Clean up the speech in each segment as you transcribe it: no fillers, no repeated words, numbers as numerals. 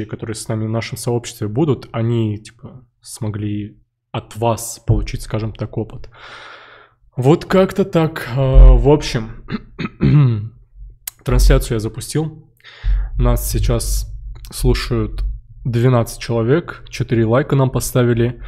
которые с нами в нашем сообществе будут, они, типа, смогли от вас получить, скажем так, опыт. Вот как-то так. В общем, трансляцию я запустил. Нас сейчас слушают 12 человек, 4 лайка нам поставили.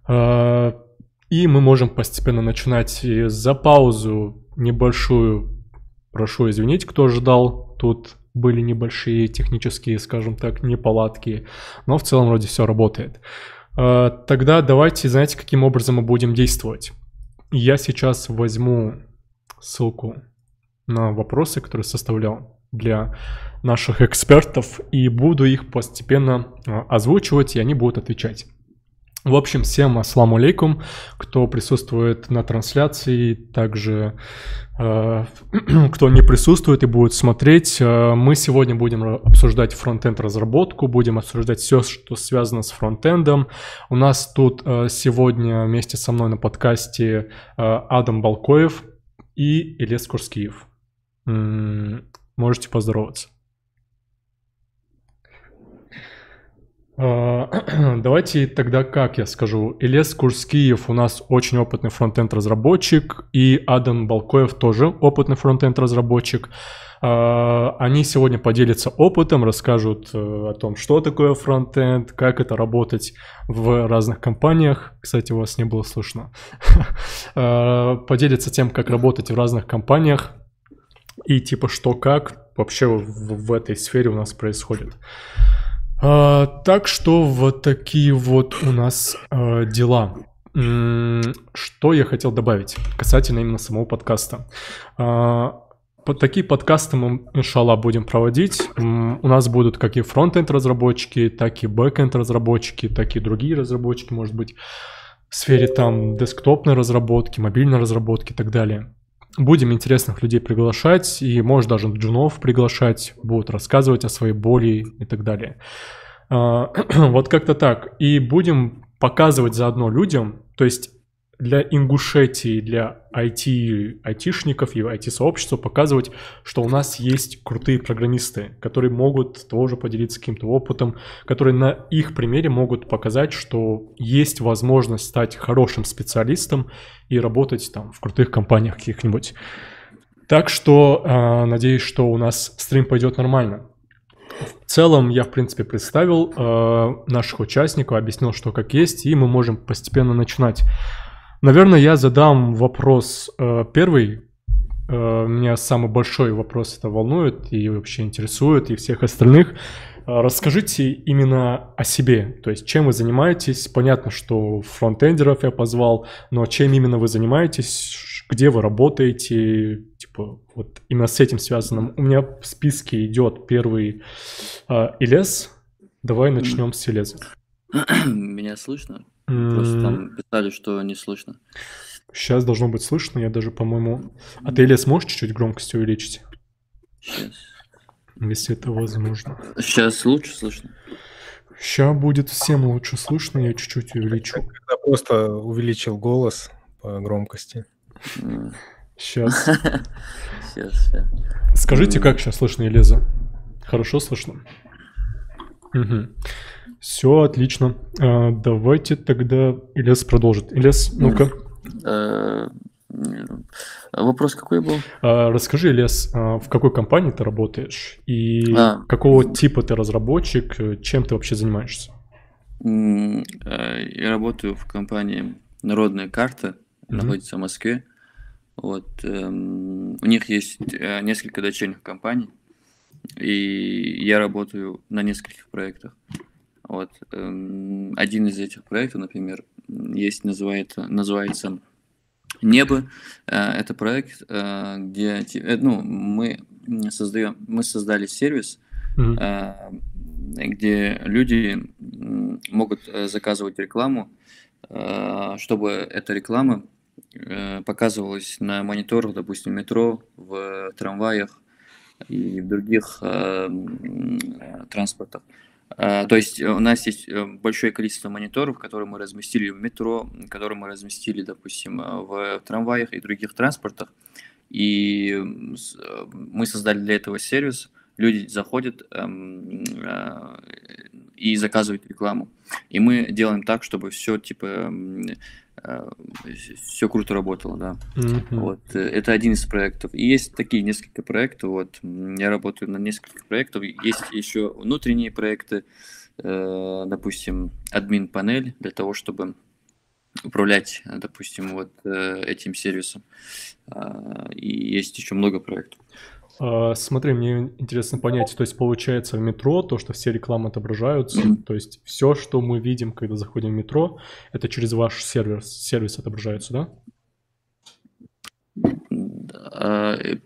И мы можем постепенно начинать. И за паузу небольшую прошу извинить, кто ждал. Тут были небольшие технические, скажем так, неполадки. Но в целом вроде все работает. Тогда давайте, знаете, каким образом мы будем действовать. Я сейчас возьму ссылку на вопросы, которые составлял для наших экспертов, и буду их постепенно озвучивать, и они будут отвечать. В общем, всем ассаламу алейкум, кто присутствует на трансляции, также кто не присутствует и будет смотреть. Мы сегодня будем обсуждать фронтенд разработку, будем обсуждать все, что связано с фронтендом. У нас тут сегодня вместе со мной на подкасте Адам Балкоев и Ильяс Курскиев. Можете поздороваться. Давайте тогда, как я скажу, Ильяс Курскиев у нас очень опытный фронтенд-разработчик, и Адам Балкоев тоже опытный фронтенд-разработчик. Они сегодня поделятся опытом, расскажут о том, что такое фронтенд, как это работать в разных компаниях. Кстати, у вас не было слышно. Поделятся тем, как работать в разных компаниях и типа что как вообще в этой сфере у нас происходит. Так что вот такие вот у нас дела. Что я хотел добавить касательно именно самого подкаста. Такие подкасты мы, иншаллах, будем проводить. У нас будут как и фронтенд-разработчики, так и бэкенд-разработчики, так и другие разработчики, может быть, в сфере там десктопной разработки, мобильной разработки и так далее. Будем интересных людей приглашать, и, может, даже джунов приглашать, будут рассказывать о своей боли и так далее. Вот как-то так. И будем показывать заодно людям, то есть для Ингушетии, для айтишников и IT-сообщества показывать, что у нас есть крутые программисты, которые могут тоже поделиться каким-то опытом, которые на их примере могут показать, что есть возможность стать хорошим специалистом и работать там в крутых компаниях каких-нибудь. Так что надеюсь, что у нас стрим пойдет нормально. В целом я, в принципе, представил наших участников, объяснил, что как есть, и мы можем постепенно начинать. Наверное, я задам вопрос первый. Меня самый большой вопрос это волнует и вообще интересует, и всех остальных. Расскажите именно о себе, то есть чем вы занимаетесь. Понятно, что фронтендеров я позвал, но чем именно вы занимаетесь, где вы работаете, типа вот именно с этим связанным. У меня в списке идет первый Ильяс. Давай начнем с Ильяза. Меня слышно? Просто там писали, что не слышно. Сейчас должно быть слышно, я даже, по-моему... А ты, Ильяс, можешь чуть-чуть громкость увеличить? Сейчас. Если это возможно. Сейчас лучше слышно? Сейчас будет всем лучше слышно, я чуть-чуть увеличу. Я просто увеличил голос по громкости. Сейчас. Сейчас. Скажите, как сейчас слышно, Ильяза? Хорошо слышно? Угу. Все, отлично. Давайте тогда Ильяс продолжит. Ильяс, ну-ка. Вопрос какой был? Расскажи, Ильяс, в какой компании ты работаешь и какого типа ты разработчик, чем ты вообще занимаешься? Я работаю в компании «Народная карта», находится в Москве. Вот, у них есть несколько дочерних компаний, и я работаю на нескольких проектах. Вот, один из этих проектов, например, называется «Небо». Это проект, где мы создали сервис, где люди могут заказывать рекламу, чтобы эта реклама показывалась на мониторах, допустим, метро, в трамваях и в других транспортах. То есть у нас есть большое количество мониторов, которые мы разместили в метро, которые мы разместили, допустим, в трамваях и других транспортах. И мы создали для этого сервис, люди заходят и заказывают рекламу. И мы делаем так, чтобы все, типа, все круто работало, да. Вот. Это один из проектов. И есть такие несколько проектов. Вот. Я работаю на нескольких проектов. Есть еще внутренние проекты, допустим, админ-панель для того, чтобы управлять, допустим, вот этим сервисом. И есть еще много проектов. Смотри, мне интересно понять, то есть получается в метро то, что все рекламы отображаются, то есть все, что мы видим, когда заходим в метро, это через ваш сервис отображается, да?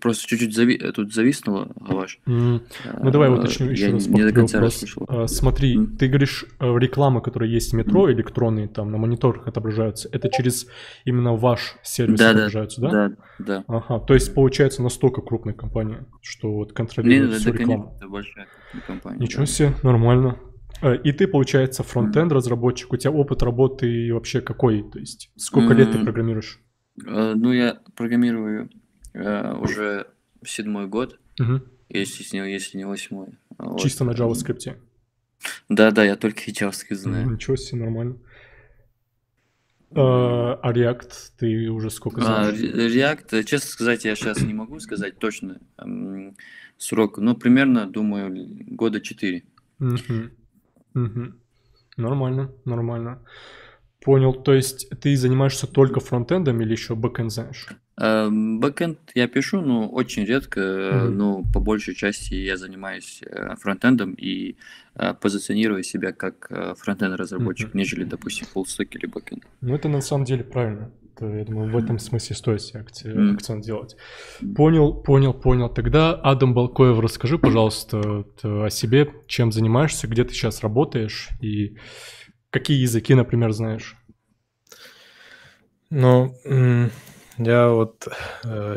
Просто чуть-чуть тут зависнуло, Гаваш. Ну давай уточню еще раз. Не до конца расслышал. Смотри, ты говоришь, рекламы, которые есть в метро, электронные, там на мониторах отображаются, это через именно ваш сервис отображаются, да? Да. Ага, то есть получается настолько крупная компания, что вот контролирует всю рекламу. Это большая компания. Ничего себе, нормально. И ты, получается, фронт-энд разработчик, у тебя опыт работы вообще какой? То есть сколько лет ты программируешь? Ну, я программирую уже 7-й год, если не 8-й. Чисто на JavaScript? Да, я только и JavaScript знаю. Ничего себе, нормально. А React ты уже сколько знаешь? React, честно сказать, я сейчас не могу сказать точно срок, но примерно, думаю, года 4. Нормально. Понял, то есть ты занимаешься только фронтендом или еще бэкэнд знаешь? Бэкэнд я пишу, но очень редко, но по большей части я занимаюсь фронтендом и позиционирую себя как фронтенд-разработчик, нежели, допустим, фуллстек или бэкэнд. Ну, это на самом деле правильно. Я думаю, в этом смысле стоит себе акцент делать. Понял. Тогда, Адам Балкоев, расскажи, пожалуйста, о себе, чем занимаешься, где ты сейчас работаешь и какие языки, например, знаешь? Ну, я вот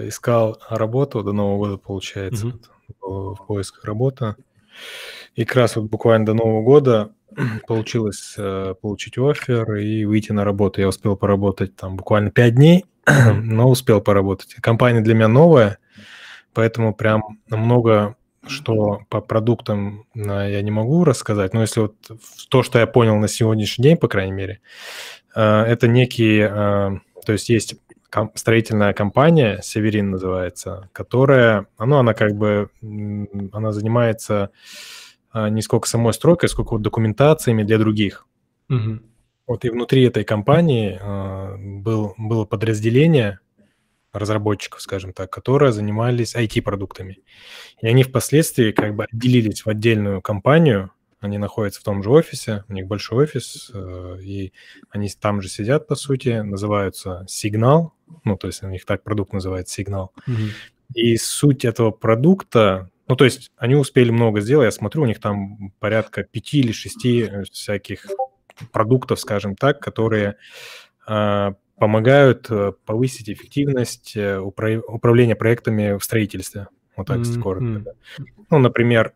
искал работу до Нового года, получается, в поисках работы. И как раз вот буквально до Нового года получилось получить оффер и выйти на работу. Я успел поработать там буквально 5 дней, но успел поработать. Компания для меня новая, поэтому прям много что по продуктам я не могу рассказать. Но если вот то, что я понял на сегодняшний день, по крайней мере, это некие... То есть есть строительная компания, Северин называется, которая... Она как бы... Она занимается... не сколько самой стройкой, сколько вот документациями для других. Вот и внутри этой компании было подразделение разработчиков, скажем так, которые занимались IT-продуктами. И они впоследствии как бы отделились в отдельную компанию, они находятся в том же офисе, у них большой офис, и они там же сидят, по сути, называются Signal, ну, то есть у них так продукт называется Signal. И суть этого продукта... Ну, то есть они успели много сделать. Я смотрю, у них там порядка 5 или 6 всяких продуктов, скажем так, которые помогают повысить эффективность управления проектами в строительстве. Вот так коротко. Ну, например,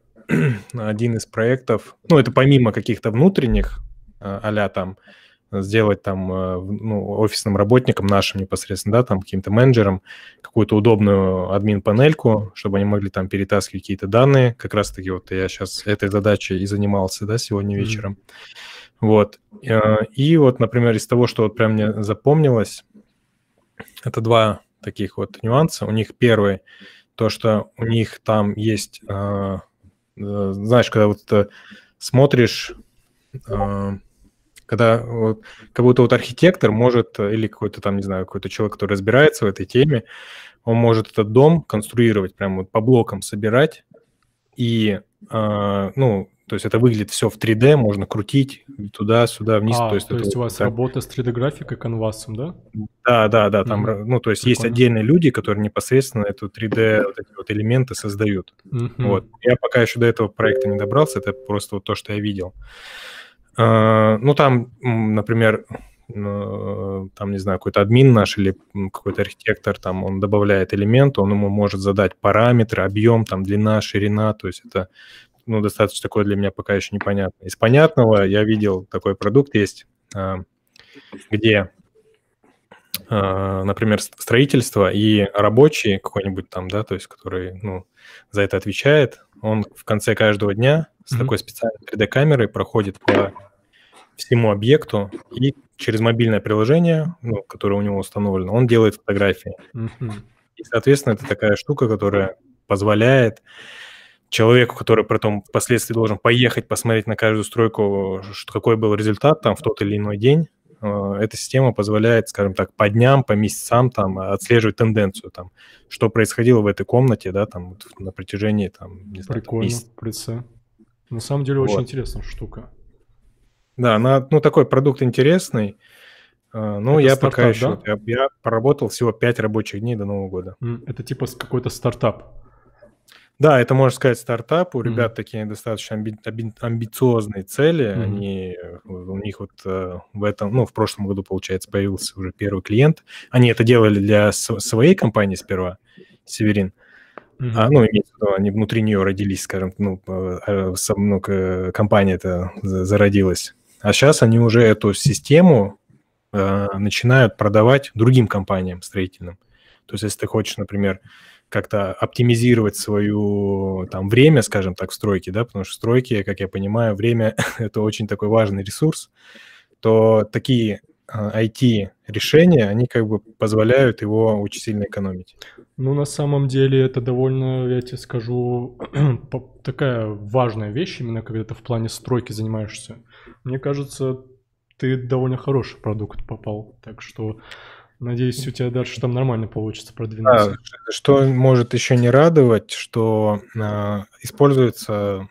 один из проектов, ну, это помимо каких-то внутренних, а-ля там, сделать там, ну, офисным работникам нашим непосредственно, да, там, каким-то менеджерам какую-то удобную админ-панельку, чтобы они могли там перетаскивать какие-то данные. Как раз-таки вот я сейчас этой задачей и занимался, да, сегодня вечером. Вот. И вот, например, из того, что вот прям мне запомнилось, это 2 таких вот нюанса. У них первый, то, что у них там есть, знаешь, когда вот смотришь... Когда вот, как будто вот архитектор может, или какой-то там, не знаю, какой-то человек, который разбирается в этой теме, он может этот дом конструировать, прям вот по блокам собирать, и, ну, то есть это выглядит все в 3D, можно крутить туда-сюда, вниз. То есть у вас работа с 3D-графикой, канвасом, да? Да, там, ну, то есть есть отдельные люди, которые непосредственно эту 3D вот эти вот элементы создают. Вот. Я пока еще до этого проекта не добрался, это просто вот то, что я видел. Ну, там, например, там, не знаю, какой-то админ наш или какой-то архитектор, там, он добавляет элемент, он ему может задать параметры, объем, там, длина, ширина, то есть это, ну, достаточно такое для меня пока еще непонятно. Из понятного я видел такой продукт есть, где например, строительство, и рабочий какой-нибудь там, да, то есть который, ну, за это отвечает, он в конце каждого дня с такой специальной 3D-камерой проходит по всему объекту и через мобильное приложение, ну, которое у него установлено, он делает фотографии. И, соответственно, это такая штука, которая позволяет человеку, который потом впоследствии должен поехать посмотреть на каждую стройку, какой был результат там в тот или иной день, эта система позволяет, скажем так, по дням, по месяцам там отслеживать тенденцию, там, что происходило в этой комнате, да, там, на протяжении, там, не знаю, Прикольно, месяца. На самом деле очень интересная штука. Да, она, ну, такой продукт интересный, но я стартап, пока еще, да? Я поработал всего 5 рабочих дней до Нового года. Это типа какой-то стартап? Да, это, можно сказать, стартап. У ребят такие достаточно амбициозные цели. Они, у них вот в этом, ну, в прошлом году, получается, появился уже первый клиент. Они это делали для своей компании сперва, Северин. Ну, имеется в виду, они внутри нее родились, скажем, ну, компания это зародилась. А сейчас они уже эту систему начинают продавать другим компаниям строительным. То есть, если ты хочешь, например, как-то оптимизировать свое там время, скажем так, в стройке, да, потому что в стройке, как я понимаю, время – это очень такой важный ресурс, то такие IT-решения, они как бы позволяют его очень сильно экономить. Ну, на самом деле, это довольно, я тебе скажу, такая важная вещь, именно когда ты в плане стройки занимаешься. Мне кажется, ты довольно хороший продукт попал, так что надеюсь, у тебя дальше там нормально получится продвинуться. Да, что может еще не радовать, что используется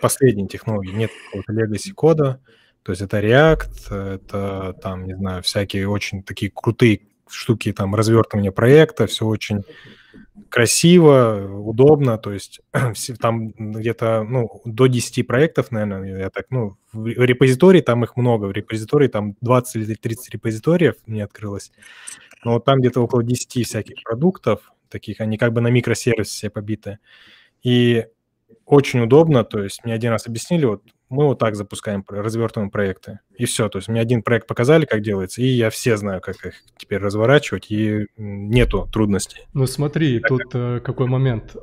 последние технологии, нет какого-то legacy кода, то есть это React, это там, не знаю, всякие очень такие крутые штуки, там, развертывание проекта, все очень красиво, удобно, то есть там где-то, ну, до 10 проектов, наверное, я так, ну, в репозитории там их много, в репозитории там 20 или 30 репозиториев мне открылось, но вот там где-то около 10 всяких продуктов таких, они как бы на микросервисы все побиты, и очень удобно, то есть мне один раз объяснили, вот мы вот так запускаем, развертываем проекты, и все, то есть мне один проект показали, как делается, и я все знаю, как их теперь разворачивать, и нету трудностей. Ну смотри, тут какой момент.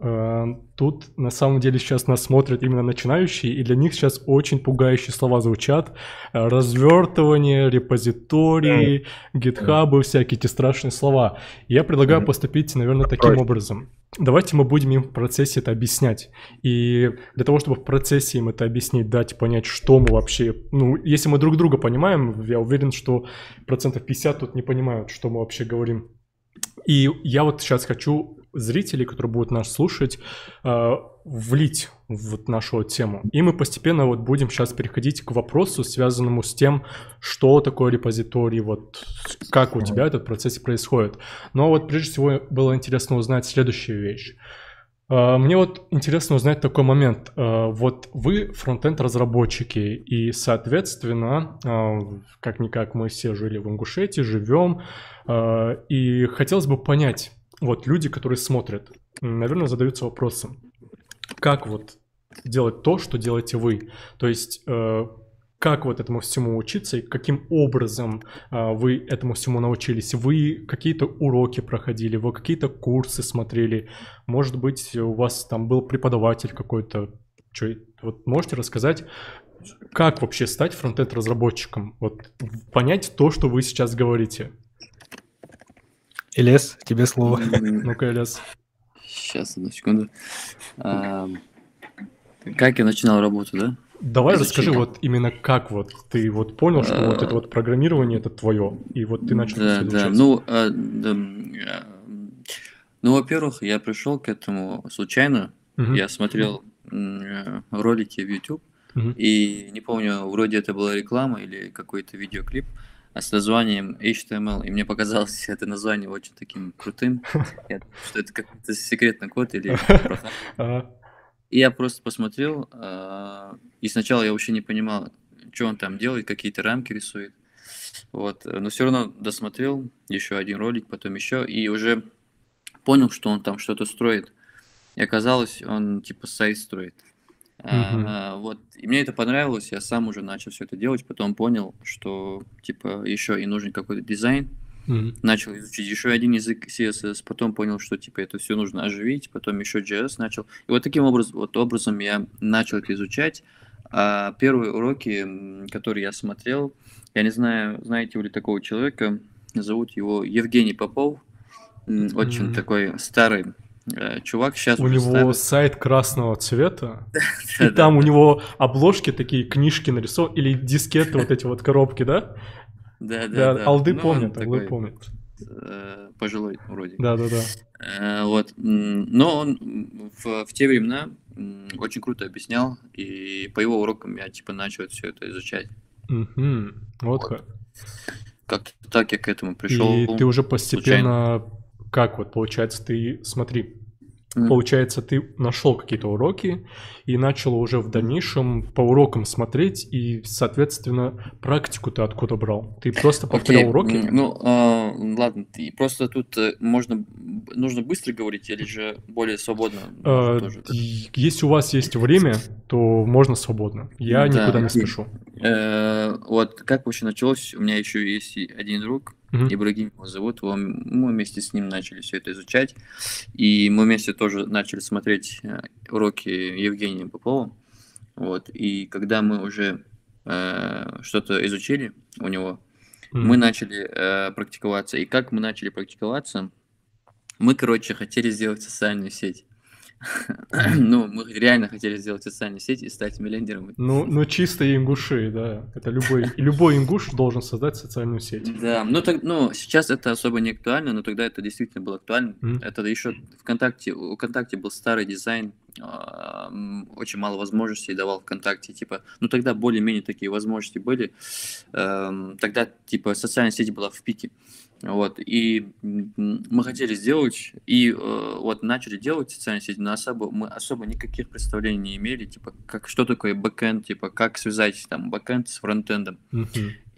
Тут на самом деле сейчас нас смотрят именно начинающие, и для них сейчас очень пугающие слова звучат. Развертывание, репозитории, гитхабы, всякие эти страшные слова. Я предлагаю поступить, наверное, таким образом. Давайте мы будем им в процессе это объяснять. И для того, чтобы в процессе им это объяснить, дать понять, что мы вообще... Ну, если мы друг друга понимаем, я уверен, что 50% тут не понимают, что мы вообще говорим. И я вот сейчас хочу зрителей, которые будут нас слушать, влить в вот нашу тему. И мы постепенно вот будем сейчас переходить к вопросу, связанному с тем, что такое репозиторий, вот как у тебя этот процесс происходит. Но вот прежде всего было интересно узнать следующую вещь. Мне вот интересно узнать такой момент. Вот вы фронтенд-разработчики, и, соответственно, как-никак мы все жили в Ингушетии, живем, и хотелось бы понять, вот люди, которые смотрят, наверное, задаются вопросом, как вот делать то, что делаете вы? То есть, как вот этому всему учиться и каким образом вы этому всему научились? Вы какие-то уроки проходили, вы какие-то курсы смотрели? Может быть, у вас там был преподаватель какой-то? Вот можете рассказать, как вообще стать фронтенд-разработчиком? Вот понять то, что вы сейчас говорите. Ильяс, тебе слово. Ну-ка, Ильяс. Сейчас, одну секунду. Как я начинал работу, да? Давай расскажи, вот именно как вот ты вот понял, что вот это вот программирование это твое, и вот ты начал изучать. Ну, во-первых, я пришел к этому случайно. Я смотрел ролики в YouTube, и не помню, вроде это была реклама или какой-то видеоклип с названием HTML, и мне показалось это название очень таким крутым, что это какой-то секретный код или... И я просто посмотрел, и сначала я вообще не понимал, что он там делает, какие-то рамки рисует. Вот. Но все равно досмотрел еще один ролик, потом еще, и уже понял, что он там что-то строит. И оказалось, он типа сайт строит. Вот. И мне это понравилось, я сам уже начал все это делать, потом понял, что типа еще и нужен какой-то дизайн. начал изучить еще один язык CSS, потом понял, что типа это все нужно оживить, потом еще JS начал. И вот таким образом я начал это изучать. А первые уроки, которые я смотрел, я не знаю, знаете ли такого человека, зовут его Евгений Попов, очень такой старый чувак. Сейчас у уже него сайт красного цвета, и там у него обложки такие, книжки нарисованы, или дискеты, вот эти вот коробки, да? Да. Алды помнят, алды помнят. Пожилой вроде. Да. Вот. Но он в те времена очень круто объяснял, и по его урокам я типа начал все это изучать. Вот как. Как-то так я к этому пришел. И ты уже постепенно, как вот получается, ты, смотри, получается, ты нашел какие-то уроки и начал уже в дальнейшем по урокам смотреть, и, соответственно, практику ты откуда брал? Ты просто повторял уроки? Ну, ладно, просто тут нужно быстро говорить или же более свободно? Если у вас есть время, то можно свободно. Я никуда не спешу. Вот как вообще началось, у меня еще есть один друг, Ибрагим его зовут, мы вместе с ним начали все это изучать, и мы вместе тоже начали смотреть уроки Евгения Попова, вот, и когда мы уже что-то изучили у него, мы начали практиковаться, и как мы начали практиковаться, мы, короче, хотели сделать социальную сеть. Ну, мы реально хотели сделать социальную сеть и стать миллионером. Ну чисто ингуши, да. Это любой ингуш должен создать социальную сеть. Да, ну сейчас это особо не актуально, но тогда это действительно было актуально. Это еще у ВКонтакте был старый дизайн, очень мало возможностей давал ВКонтакте, типа, ну тогда более-менее такие возможности были. Тогда, типа, социальная сеть была в пике. Вот, и мы хотели сделать, и вот начали делать социальные сети, но мы особо никаких представлений не имели, типа, что такое бэкэнд, типа, как связать там бэкэнд с фронтендом.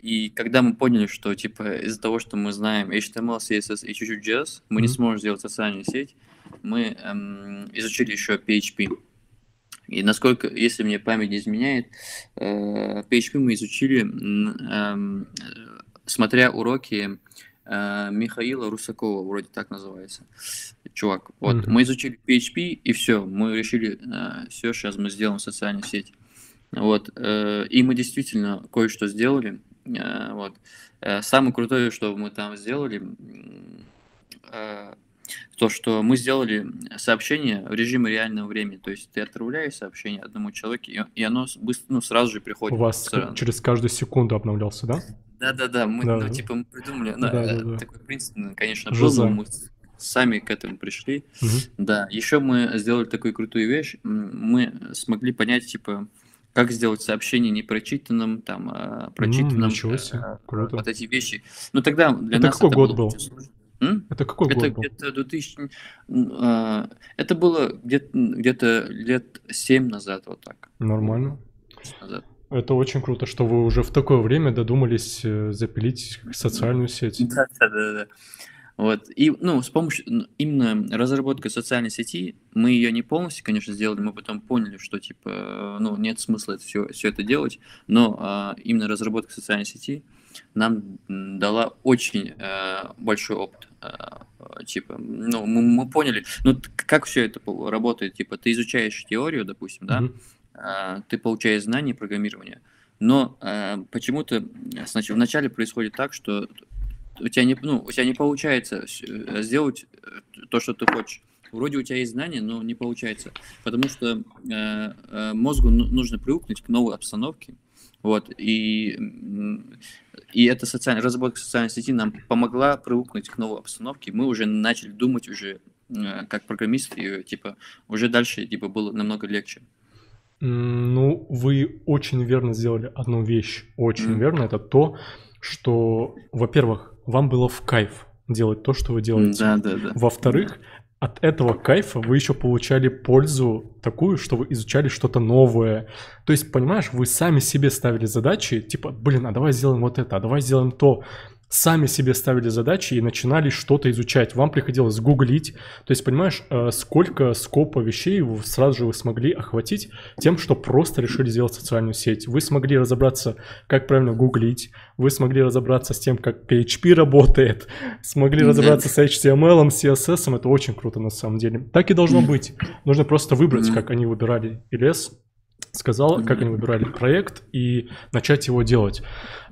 И когда мы поняли, что, типа, из-за того, что мы знаем HTML, CSS и чуть-чуть JS, мы не сможем сделать социальную сеть, мы изучили еще PHP. И насколько, если мне память не изменяет, PHP мы изучили, смотря уроки Михаила Русакова, вроде так называется, чувак. Вот, мы изучили PHP, и все, мы решили, все, сейчас мы сделаем социальную сеть. Вот, и мы действительно кое-что сделали. Вот. Самое крутое, что мы там сделали, то, что мы сделали сообщение в режиме реального времени. То есть ты отправляешь сообщение одному человеку, и оно сразу же приходит. У вас через каждую секунду обновлялся, да? Да, мы придумали, такой принцип, конечно, был, но мы сами к этому пришли. Да, еще мы сделали такую крутую вещь, мы смогли понять, типа, как сделать сообщение не прочитанным, там, прочитанным, вот эти вещи. Но тогда для нас это какой год был? Это какой год был? Где-то 2000... Это было где-то лет 7 назад, вот так. Нормально. Это очень круто, что вы уже в такое время додумались запилить социальную сеть. Да. Вот. И, с помощью именно разработки социальной сети, мы ее не полностью, конечно, сделали, мы потом поняли, что, типа, нет смысла все это делать, но именно разработка социальной сети нам дала очень большой опыт. Типа, мы поняли, как все это работает, типа, ты изучаешь теорию, допустим, да, ты получаешь знания программирования, но почему-то вначале происходит так, что у тебя не получается сделать то, что ты хочешь. Вроде у тебя есть знания, но не получается, потому что мозгу нужно привыкнуть к новой обстановке. Вот, и эта разработка социальной сети нам помогла привыкнуть к новой обстановке. Мы уже начали думать уже как программисты, и типа уже дальше типа было намного легче. Вы очень верно сделали одну вещь, очень верно, это то, что, во-первых, вам было в кайф делать то, что вы делаете. Да. Во-вторых, от этого кайфа вы еще получали пользу такую, что вы изучали что-то новое. То есть, понимаешь, вы сами себе ставили задачи, типа, а давай сделаем вот это, а давай сделаем то. сами себе ставили задачи и начинали что-то изучать. Вам приходилось гуглить. То есть, понимаешь, сколько скопа вещей сразу же вы смогли охватить тем, что просто решили сделать социальную сеть. Вы смогли разобраться, как правильно гуглить. Вы смогли разобраться с тем, как PHP работает. Смогли разобраться с HTML, CSS. Это очень круто на самом деле. Так и должно быть. Нужно просто выбрать, как они выбирали LS. Сказал, как они выбирали проект и начать его делать.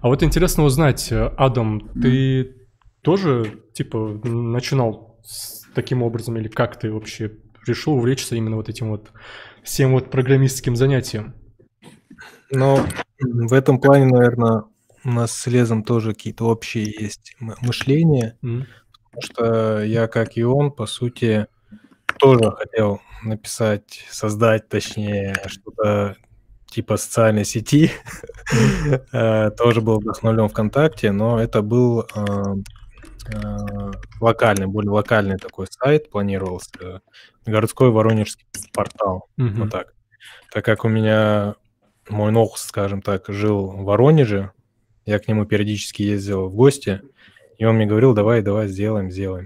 А вот интересно узнать, Адам, ты тоже, типа, начинал таким образом, или как ты вообще решил увлечься именно вот этим вот всем вот программистским занятием? Ну, в этом плане, наверное, у нас с Лезом тоже какие-то общие есть мышления, потому что я, как и он, по сути, тоже хотел написать, создать, точнее, что-то типа социальной сети. Тоже был вдохновлен ВКонтакте, но это был локальный, более локальный такой сайт планировался. Городской воронежский портал. Вот так. Так как у меня мой нохс, скажем так, жил в Воронеже, я к нему периодически ездил в гости, и он мне говорил, давай, сделаем.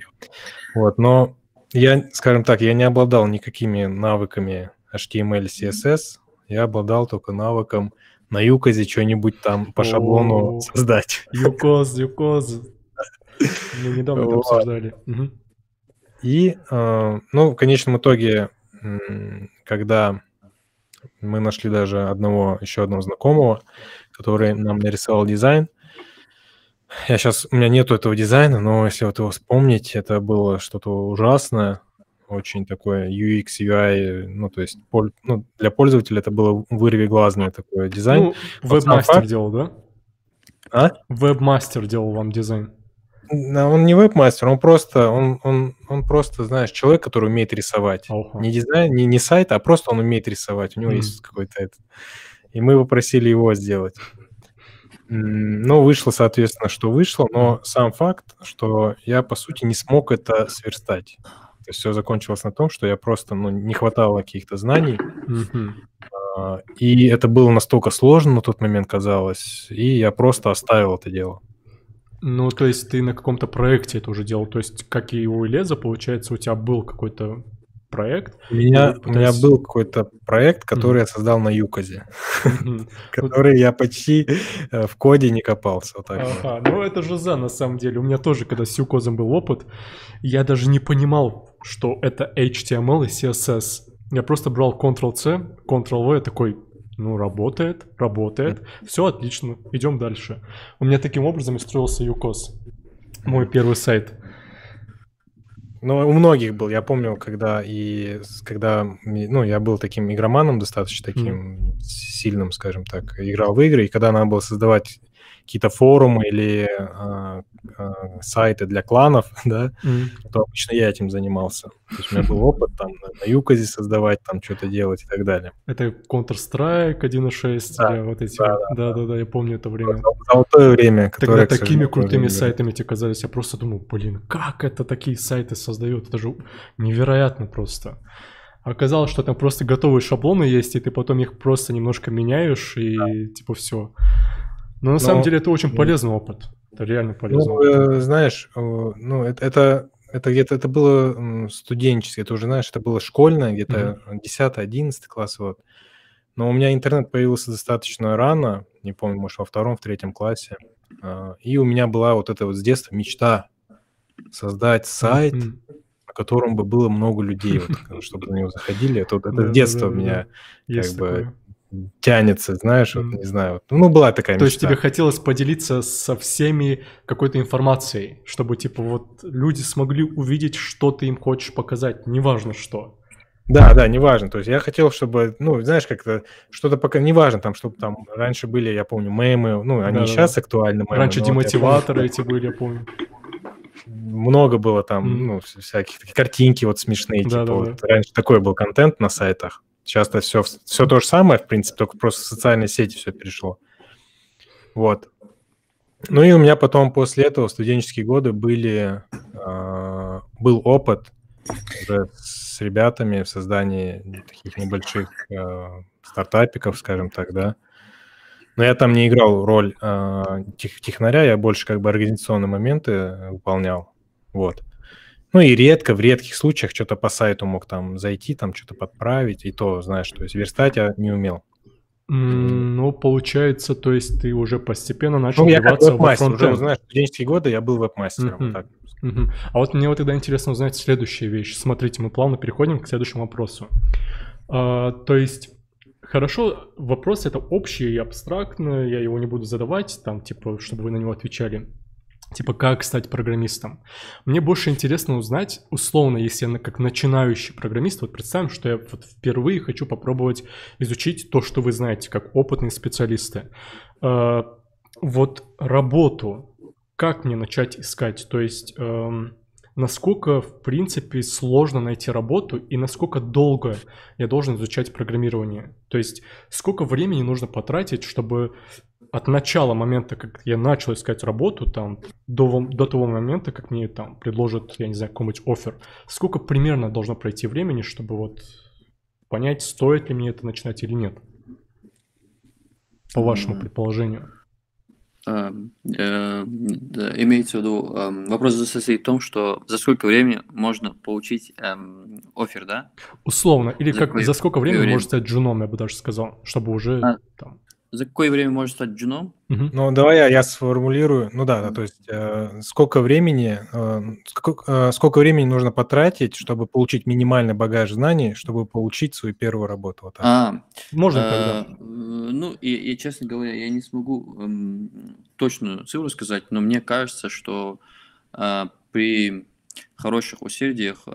Вот, но я, скажем так, я не обладал никакими навыками HTML, CSS, я обладал только навыком на Юкозе что-нибудь там по шаблону создать. Юкоз. Мы недавно это обсуждали. И, ну, в конечном итоге, когда мы нашли даже еще одного знакомого, который нам нарисовал дизайн, у меня нету этого дизайна, но если вот его вспомнить, это было что-то ужасное, очень такое UX, UI, ну, то есть для пользователя это было вырвиглазное такое дизайн. Ну, вебмастер делал, да? А? Вебмастер делал вам дизайн. Он не вебмастер, он просто, знаешь, человек, который умеет рисовать. Не дизайн, не сайт, а просто он умеет рисовать. У него есть какой-то это. И мы попросили его сделать. Ну, вышло, соответственно, что вышло, но сам факт, что я, по сути, не смог это сверстать. То есть все закончилось на том, что я просто, не хватало каких-то знаний, и это было настолько сложно на тот момент казалось, и я просто оставил это дело. Ну, то есть ты на каком-то проекте это уже делал, то есть как и у Леза, получается, у тебя был какой-то проект? У меня был какой-то проект, который я создал на Юкозе, который я почти в коде не копался. Вот так. Ага, ну это жиза на самом деле. У меня тоже, когда с Юкозом был опыт, я даже не понимал, что это HTML и CSS. Я просто брал Ctrl-C, Ctrl-V, такой, работает, все отлично, идем дальше. У меня таким образом и строился Юкоз, мой первый сайт. Ну, у многих был. Я помню, когда я был таким игроманом, достаточно таким сильным, скажем так, играл в игры, и когда надо было создавать какие-то форумы или сайты для кланов, да, то обычно я этим занимался. То есть у меня был опыт там на Юкозе создавать, там что-то делать и так далее. Это Counter-Strike 1.6, да, вот эти. Да, я помню это время. Золотое время, которое... Тогда такими крутыми сайтами тебе казались. Я просто думал, как это такие сайты создают? Это же невероятно просто. Оказалось, что там просто готовые шаблоны есть, и ты потом их просто немножко меняешь, и типа все. Но на самом деле это очень полезный опыт. Это реально полезный опыт. Знаешь, это где-то это было студенческое, это уже, знаешь, это было школьное, где-то 10-11 класс, вот. Но у меня интернет появился достаточно рано, не помню, может, во 2-м, в 3-м классе. И у меня была вот эта вот с детства мечта создать сайт, на котором бы было много людей, вот, чтобы на него заходили. Это с детства у меня как бы тянется, знаешь, вот, не знаю. Была такая мечта. То есть тебе хотелось поделиться со всеми какой-то информацией, чтобы, типа, вот люди смогли увидеть, что ты им хочешь показать, неважно что. Да, неважно. То есть я хотел, чтобы, знаешь, как-то что-то пока, неважно, там, чтобы там раньше были, я помню, мемы, они сейчас актуальны. Мемы, раньше демотиваторы эти были, я помню. Много было там, всяких таких картинки вот смешные, вот раньше такой был контент на сайтах. Сейчас-то все то же самое, в принципе, только просто в социальные сети все перешло. Вот. Ну и у меня потом после этого в студенческие годы был опыт уже с ребятами в создании таких небольших стартапиков, скажем так, да. Но я там не играл роль технаря, я больше как бы организационные моменты выполнял. Вот. Ну и редко, в редких случаях что-то по сайту мог там зайти, там что-то подправить, и то, знаешь, то есть верстать я не умел. Ну, получается, то есть ты уже постепенно начал Ну, я как вливаться во веб-мастер, уже, фронтенд. знаешь, в студенческие годы я был веб-мастером. Мгм. Так. А вот мне вот тогда интересно узнать следующую вещь. Смотрите, мы плавно переходим к следующему вопросу. То есть, хорошо, вопрос это общий и абстрактный, я его не буду задавать, там, типа, чтобы вы на него отвечали. Типа, как стать программистом. Мне больше интересно узнать, условно, если я как начинающий программист, вот представим, что я вот впервые хочу попробовать изучить то, что вы знаете, как опытные специалисты. Вот работу, как мне начать искать? То есть, насколько, в принципе, сложно найти работу и насколько долго я должен изучать программирование? То есть, сколько времени нужно потратить, чтобы от начала момента, как я начал искать работу, там, до того момента, как мне там предложат, я не знаю, какой-нибудь оффер, сколько примерно должно пройти времени, чтобы вот понять, стоит ли мне это начинать или нет? По вашему предположению. Имеется в виду, вопрос состоит в том, что за сколько времени можно получить оффер, да? Условно. Или за сколько времени время? можно стать джуном, я бы даже сказал, чтобы уже там... За какое время можно стать джуном? Ну, давай я сформулирую. Ну да, то есть сколько времени нужно потратить, чтобы получить минимальный багаж знаний, чтобы получить свою первую работу? Вот так. Можно тогда. Ну, и, честно говоря, я не смогу точную цифру сказать, но мне кажется, что при хороших усилиях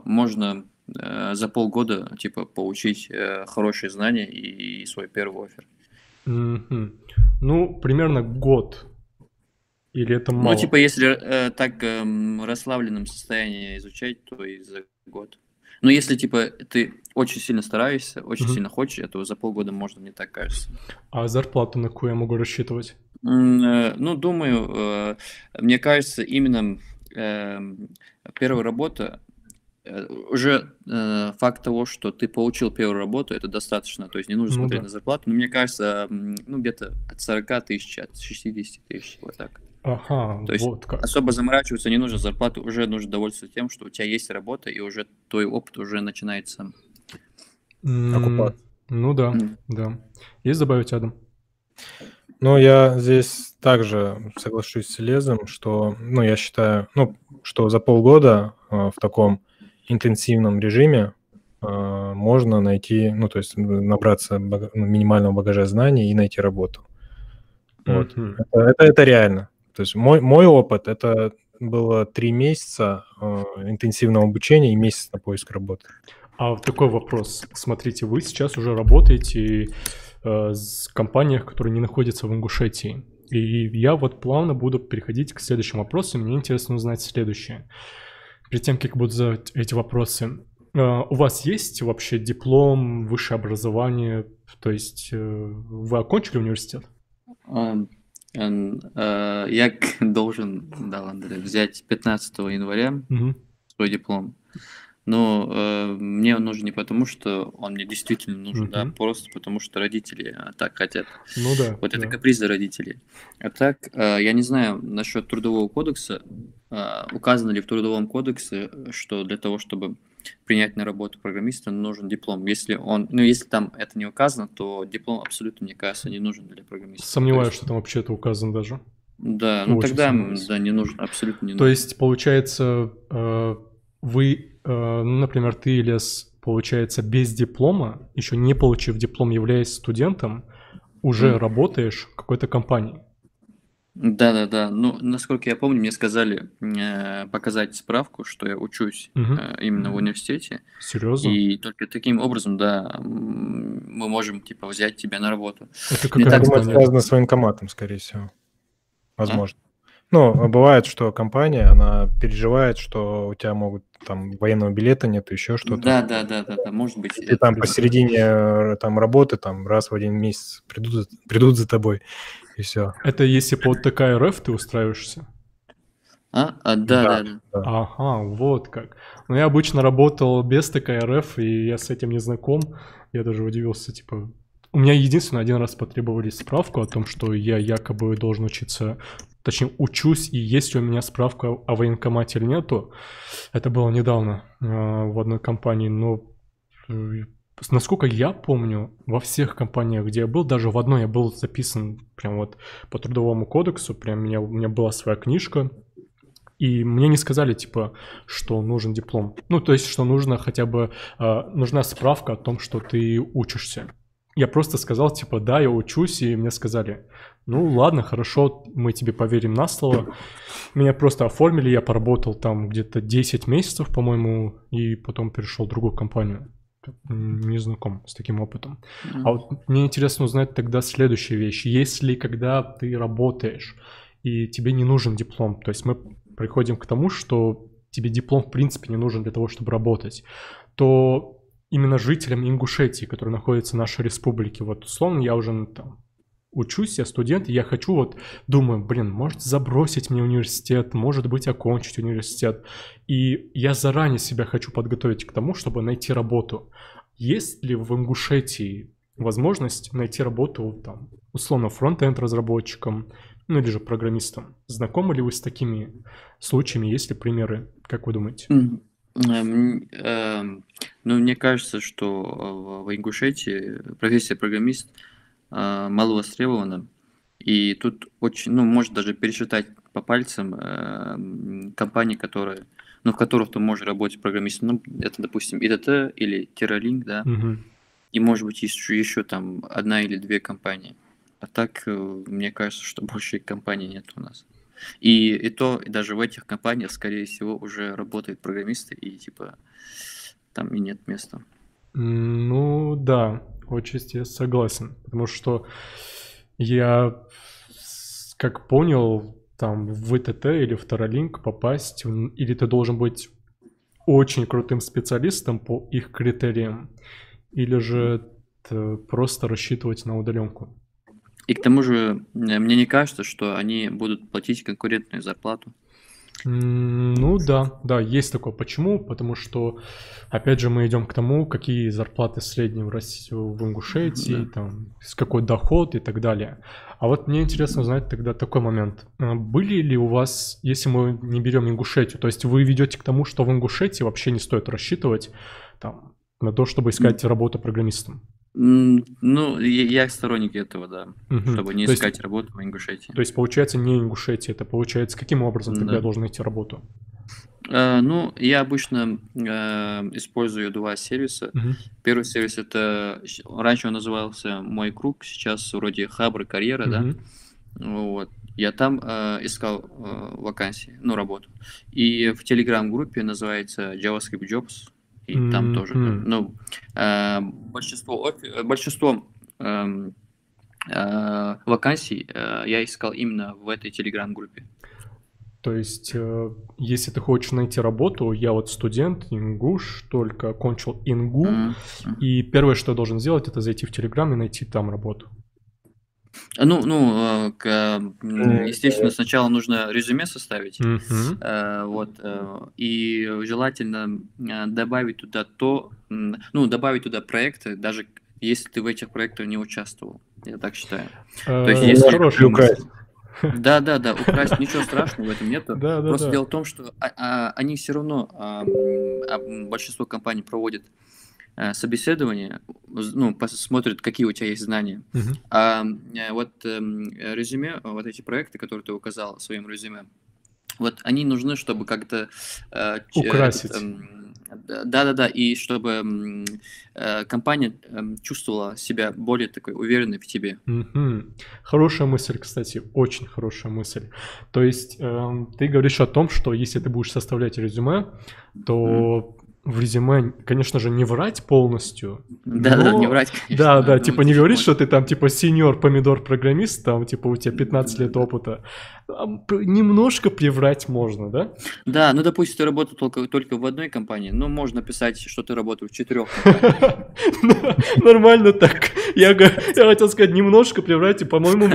можно за полгода типа получить хорошие знания и свой первый оффер. Ну, примерно год. Или это мало? Ну, типа, если так в расслабленном состоянии изучать, то и за год. Но если, типа, ты очень сильно стараешься, очень сильно хочешь, то за полгода можно, мне так кажется. А зарплату на какую я могу рассчитывать? Ну, думаю, мне кажется, именно первая работа, уже факт того, что ты получил первую работу, это достаточно. То есть не нужно смотреть на зарплату. Но мне кажется, ну, где-то от 40 тысяч, от 60 тысяч, вот так. Ага, то есть вот как. Особо заморачиваться не нужно зарплату, уже нужно довольствоваться тем, что у тебя есть работа, и уже твой опыт уже начинается. Оккупация. Ну да, да. Есть добавить, Адам? Ну, я здесь также соглашусь с Лезом, что, ну, я считаю, ну, что за полгода в таком интенсивном режиме можно найти, ну, то есть набраться минимального багажа знаний и найти работу. Вот. Это реально. То есть мой опыт, это было 3 месяца интенсивного обучения и месяц на поиск работы. А вот такой вопрос. Смотрите, вы сейчас уже работаете в компаниях, которые не находятся в Ингушетии. И я вот плавно буду переходить к следующему вопросу. Мне интересно узнать следующее. Перед тем, как буду задавать эти вопросы. У вас есть вообще диплом, высшее образование? То есть вы окончили университет? Я должен, Андрей, взять 15 января свой диплом. Но мне он нужен не потому, что он мне действительно нужен, да, просто потому что родители так хотят. Ну да. Вот это капризы родителей. А так, я не знаю насчет Трудового кодекса. Указано ли в Трудовом кодексе, что для того, чтобы принять на работу программиста, нужен диплом. Если там это не указано, то диплом абсолютно, мне кажется, не нужен для программиста. Сомневаюсь, что там вообще это указано даже. Да, ну тогда не нужен, абсолютно не нужен. То есть, получается, вы, например, ты, Ильяс, получается, без диплома, еще не получив диплом, являясь студентом, уже работаешь в какой-то компании. Да. Ну, насколько я помню, мне сказали показать справку, что я учусь именно в университете. Серьезно? И только таким образом, да, мы можем, типа, взять тебя на работу. Это какая компания? Связано с военкоматом, скорее всего. Возможно. Ну, бывает, что компания, она переживает, что у тебя могут там военного билета нет, еще что-то. Да, может быть. Ты там посередине там работы, там раз в один месяц придут за тобой, и все. Это если под такая РФ ты устраиваешься? Да. Ага, вот как. Но я обычно работал без ТК РФ, и я с этим не знаком. Я даже удивился, типа... у меня единственное один раз потребовали справку о том, что я якобы должен учиться, точнее, учусь, и есть ли у меня справка о военкомате или нету. Это было недавно в одной компании, но насколько я помню, во всех компаниях, где я был, даже в одной я был записан прям вот по трудовому кодексу, прям у меня была своя книжка, и мне не сказали, типа, что нужен диплом. Ну, то есть, что нужно хотя бы, нужна справка о том, что ты учишься. Я просто сказал, типа, да, я учусь, и мне сказали, ну, ладно, хорошо, мы тебе поверим на слово. Меня просто оформили, я поработал там где-то 10 месяцев, по-моему, и потом перешел в другую компанию. Не знаком с таким опытом. А вот мне интересно узнать тогда следующую вещь. Если когда ты работаешь, и тебе не нужен диплом, то есть мы приходим к тому, что тебе диплом в принципе не нужен для того, чтобы работать, то именно жителям Ингушетии, которые находятся в нашей республике, вот условно я уже там учусь, я студент, и я хочу вот, думаю, блин, может забросить мне университет, может быть окончить университет, и я заранее себя хочу подготовить к тому, чтобы найти работу. Есть ли в Ингушетии возможность найти работу там, условно, фронт-энд разработчиком, ну или же программистом? Знакомы ли вы с такими случаями? Есть ли примеры? Как вы думаете? Ну, мне кажется, что в Ингушетии профессия программист мало востребована. И тут очень, ну, может даже пересчитать по пальцам компании, которые, ну, в которых ты можешь работать программистом. Ну, это, допустим, ИТТ или TerraLink, да. И, может быть, еще там одна или две компании. А так, мне кажется, что больше компаний нет у нас. И то, и даже в этих компаниях, скорее всего, уже работают программисты, и типа там и нет места. Ну да, отчасти я согласен, потому что я, как понял, там в ИТТ или в TerraLink попасть, или ты должен быть очень крутым специалистом по их критериям, или же просто рассчитывать на удаленку. И к тому же, мне не кажется, что они будут платить конкурентную зарплату. Ну да, есть такое. Почему? Потому что, опять же, мы идем к тому, какие зарплаты средние в России, в Ингушетии, там, с какой доход и так далее. А вот мне интересно узнать тогда такой момент. Были ли у вас, если мы не берем Ингушетию, то есть вы ведете к тому, что в Ингушетии вообще не стоит рассчитывать там, на то, чтобы искать работу программистом? Ну, я сторонник этого, да, чтобы не искать работу в Ингушетии. То есть, получается, не Ингушетия, это получается, каким образом тогда я должен найти работу? Ну, я обычно использую два сервиса. Первый сервис это, раньше он назывался «Мой круг», сейчас вроде Хабр, Карьера, да. Вот. Я там искал вакансии, ну, работу. И в Telegram-группе называется JavaScript Jobs. И там тоже, ну, большинство вакансий я искал именно в этой телеграм-группе. То есть, если ты хочешь найти работу, я вот студент, ингуш, только окончил ИНГУ, и первое, что я должен сделать, это зайти в Телеграм и найти там работу. Ну, естественно, сначала нужно резюме составить, вот, и желательно добавить туда добавить туда проекты, даже если ты в этих проектах не участвовал, я так считаю. То есть, если украсть. Да, украсть, ничего страшного в этом нету. Просто дело в том, что они все равно, большинство компаний проводят собеседование, ну, посмотрят, какие у тебя есть знания. А вот резюме, вот эти проекты, которые ты указал в своем резюме, вот они нужны, чтобы как-то украсить. Да, и чтобы компания чувствовала себя более такой уверенной в тебе. Хорошая мысль, кстати, очень хорошая мысль. То есть ты говоришь о том, что если ты будешь составлять резюме, то в резюме, конечно же, не врать полностью. Да, не врать, конечно. Да, типа не говорить, что ты там типа сеньор помидор-программист, там типа у тебя 15 лет опыта. Немножко приврать можно, да? Да, ну, допустим, ты работал только в одной компании, но можно писать, что ты работал в 4 компаниях. Нормально так. Я хотел сказать, немножко приврать, и, по-моему,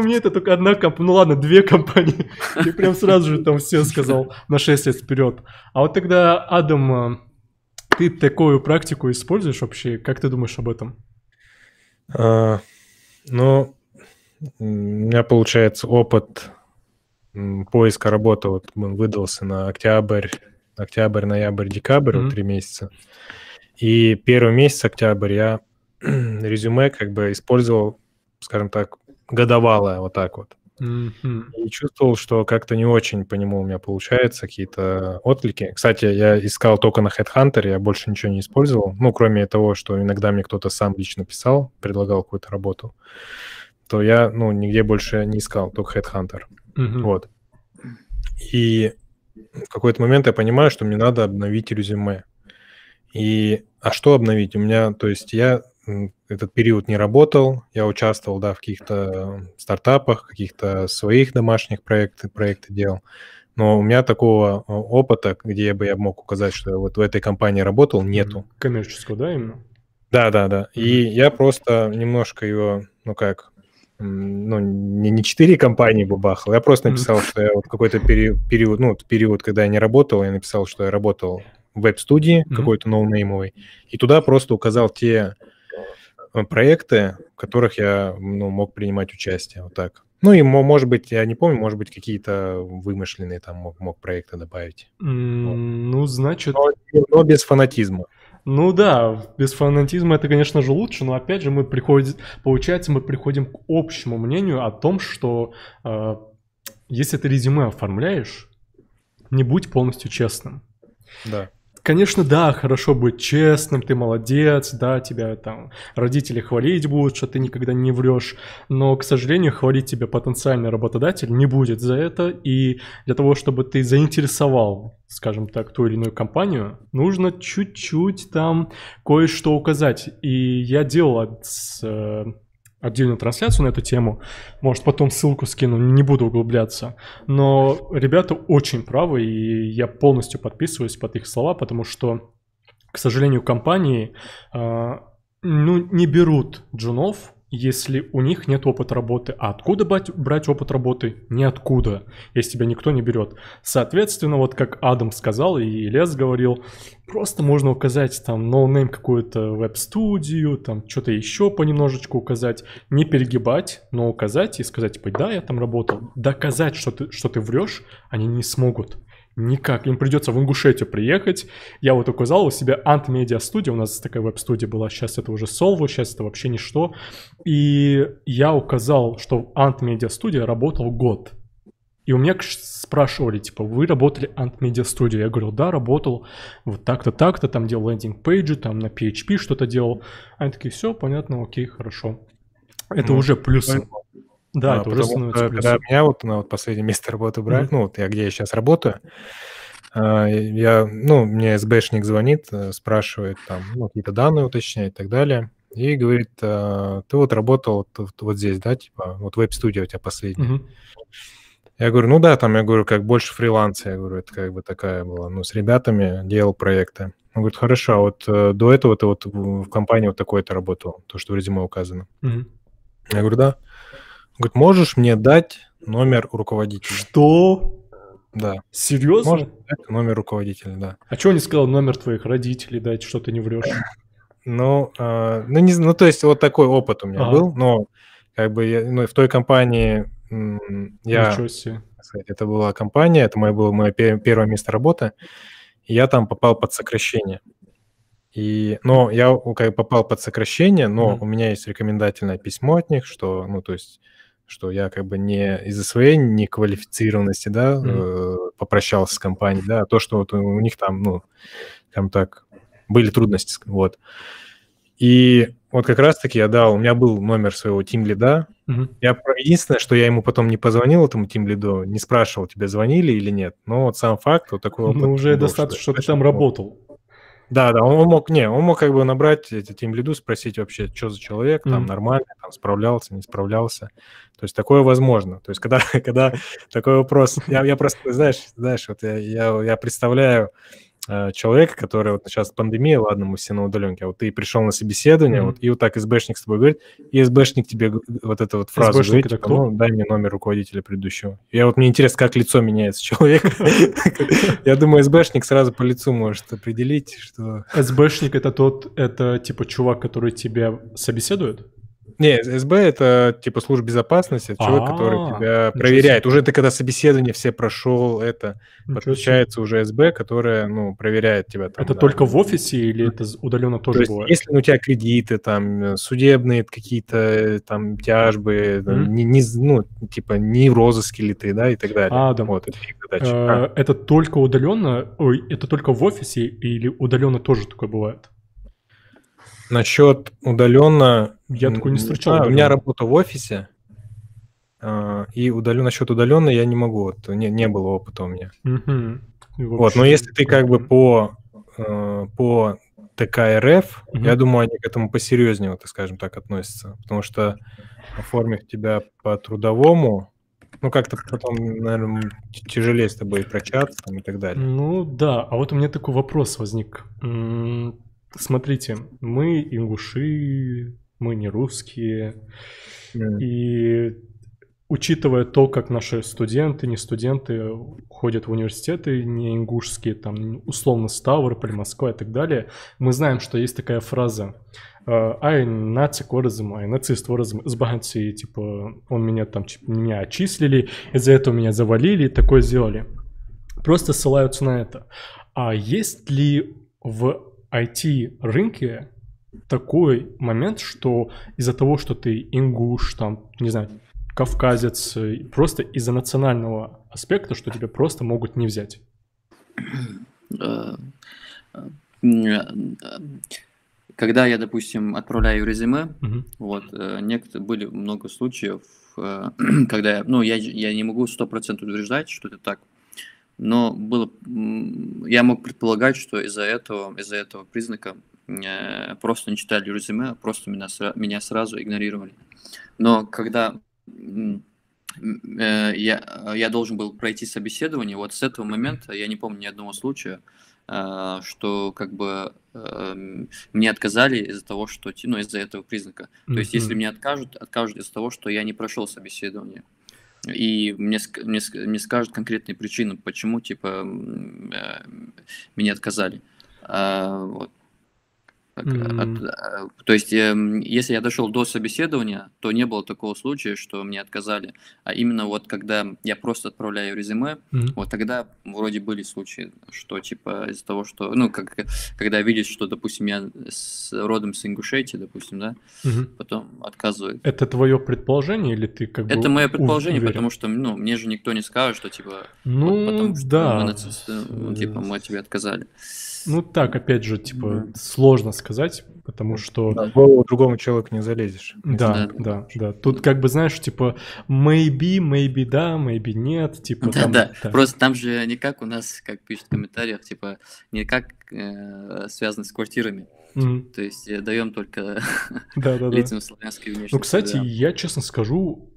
мне это только одна компания, ну ладно, 2 компании. Ты прям сразу же там все сказал на 6 лет вперед. А вот тогда, Адам, ты такую практику используешь вообще? Как ты думаешь об этом? Ну, у меня, получается, опыт поиска работы вот выдался на октябрь, ноябрь, декабрь, вот 3 месяца. И первый месяц, октябрь, я резюме как бы использовал, скажем так, годовалое, вот так вот. И чувствовал, что как-то не очень по нему у меня получается, какие-то отклики. Кстати, я искал только на HeadHunter, я больше ничего не использовал. Ну, кроме того, что иногда мне кто-то сам лично писал, предлагал какую-то работу, то я, ну, нигде больше не искал, только HeadHunter. Вот. И в какой-то момент я понимаю, что мне надо обновить резюме. А что обновить? У меня, то есть я этот период не работал, я участвовал, да, в каких-то стартапах, каких-то своих домашних проекты делал, но у меня такого опыта, где бы я мог указать, что я вот в этой компании работал, нету. Коммерческого, да, именно? Да. И я просто немножко его, ну как, ну, не 4 компании бабахал, я просто написал, что я вот какой-то период, когда я не работал, я написал, что я работал в веб-студии какой-то ноунеймовой, и туда просто указал те проекты, в которых я, ну, мог принимать участие, вот так. Ну и, может быть, я не помню, может быть, какие-то вымышленные там мог проекты добавить. Ну, значит... Но без фанатизма. Ну да, без фанатизма это, конечно же, лучше, но опять же мы приходим к общему мнению о том, что если ты резюме оформляешь, не будь полностью честным. Да. Конечно, да, хорошо быть честным, ты молодец, да, тебя там родители хвалить будут, что ты никогда не врешь, но, к сожалению, хвалить тебя потенциальный работодатель не будет за это, и для того, чтобы ты заинтересовал, скажем так, ту или иную компанию, нужно чуть-чуть там кое-что указать. И я делал отдельную трансляцию на эту тему, может, потом ссылку скину, не буду углубляться, но ребята очень правы, и я полностью подписываюсь под их слова, потому что, к сожалению, компании не берут джунов, если у них нет опыта работы. А откуда брать опыт работы? Ниоткуда, если тебя никто не берет. Соответственно, вот как Адам сказал и Ильяс говорил, просто можно указать там ноунейм какую-то веб-студию, там что-то еще понемножечку указать, не перегибать, но указать и сказать, типа, да, я там работал. Доказать, что ты врешь, они не смогут. Никак. Им придется в Ингушетию приехать. Я вот указал у себя Ant Media Studio. У нас такая веб-студия была. Сейчас это уже Solvo, сейчас это вообще ничто. И я указал, что в Ant Media Studio работал год. И у меня спрашивали, типа, вы работали Ant Media Studio? Я говорил, да, работал. Вот так-то, так-то. Там делал лендинг-пейджи, там на PHP что-то делал. Они такие, все, понятно, окей, хорошо. Это уже плюсом. Да, это уже становится плюсом. Когда меня вот на последнее место работы брали, ну, вот где я сейчас работаю, мне СБшник звонит, спрашивает там, какие-то данные уточняет и так далее, и говорит, ты вот работал вот здесь, да, типа, вот веб-студия у тебя последняя. Я говорю, ну да, там, я говорю, как больше фриланса, я говорю, это как бы такая была, с ребятами делал проекты. Он говорит, хорошо, а вот до этого ты вот в компании вот такой-то работал, то, что в резюме указано. Я говорю, да. Говорит, можешь мне дать номер руководителя? Что? Да. Серьезно? Можешь дать номер руководителя, да. А что не сказал номер твоих родителей дать, что ты не врешь? То есть вот такой опыт у меня был, но как бы в той компании это была компания, это было мое первое место работы, и я там попал под сокращение. Но я как бы попал под сокращение, но у меня есть рекомендательное письмо от них, что, что я как бы не из-за своей неквалифицированности, да, попрощался с компанией, да, а то, что вот у них там, скажем так, были трудности, вот. И вот как раз-таки у меня был номер своего тимлида. Единственное, что я ему потом не позвонил, этому тимлиду, не спрашивал, тебе звонили или нет, но вот сам факт, вот такой опыт. Ну, уже достаточно, что ты там работал. Да, он мог как бы набрать тимлиду, спросить вообще, что за человек, там нормально, там справлялся, не справлялся. То есть такое возможно. То есть когда такой вопрос, я просто, знаешь, вот я представляю человека, который вот сейчас пандемия, ладно, мы все на удаленке, а вот ты пришел на собеседование, вот, и вот так СБшник с тобой говорит, и СБшник тебе вот эту вот фразу говорит, типа, дай мне номер руководителя предыдущего. Мне интересно, как лицо меняется человека. Я думаю, СБшник сразу по лицу может определить, что... СБшник это типа чувак, который тебя собеседует? Не, СБ это типа служба безопасности, это человек, который тебя ничего проверяет. себе. Уже ты когда собеседование все прошел, это Ничего себе. подключается уже СБ, которая, ну, проверяет тебя там. Это да. только в офисе или это удаленно То тоже есть, бывает? если у тебя кредиты, там, судебные какие-то там тяжбы, ну, типа, не в розыске ли ты, да, и так далее. Адам, Вот, это их задача. это только удаленно, это только в офисе или удаленно тоже такое бывает? Насчет удаленно... Я такой не встречал. У меня работа в офисе, и насчет удаленно я не могу, вот, не было опыта у меня. Вот, но если ты как бы по ТК РФ, я думаю, они к этому посерьезнее, вот, скажем так, относятся, потому что оформив тебя по трудовому, ну, как-то потом, наверное, тяжелее с тобой прощаться там, и так далее. Ну, да, а вот у меня такой вопрос возник. Смотрите, мы ингуши, мы не русские, и учитывая то, как наши студенты, не студенты ходят в университеты не ингушские, там, условно, Ставрополь, Москва и так далее, мы знаем, что есть такая фраза «Ай, нацик ворозым, ай, нацист ворозым, избаганцы», типа, меня отчислили, из-за этого меня завалили, такое сделали. Просто ссылаются на это. А есть ли в IT-рынке такой момент, что из-за того, что ты ингуш, там, не знаю, кавказец, просто из-за национального аспекта, что тебя просто могут не взять? Когда я, допустим, отправляю резюме, вот, были много случаев, когда я не могу 100% утверждать, что это так, но я мог предполагать, что из-за этого признака просто не читали резюме, просто меня сразу игнорировали. Но когда я должен был пройти собеседование, вот с этого момента я не помню ни одного случая, что как бы мне отказали из-за того, что, из-за этого признака. То есть, если мне откажут из-за того, что я не прошел собеседование. И мне скажут конкретные причины, почему, типа, меня отказали. Вот. То есть, если я дошел до собеседования, то не было такого случая, что мне отказали. А именно вот когда я просто отправляю резюме, вот тогда вроде были случаи, что типа из-за того, что, когда видишь, что, допустим, я родом с Ингушетии, допустим, да, потом отказывают. Это твое предположение или ты как бы Это мое предположение, уверен? потому что, мне же никто не скажет, что типа, потому что мы нацисты, типа, мы тебе отказали. Ну так, опять же, типа, сложно сказать, потому что... В голову другому человеку не залезешь. Да. Тут как бы, знаешь, типа, maybe да, maybe нет, типа... Да. Просто там же не как у нас, как пишут в комментариях, типа, не как связано с квартирами. То есть даем только лицам славянской внешности. Ну, кстати, я честно скажу,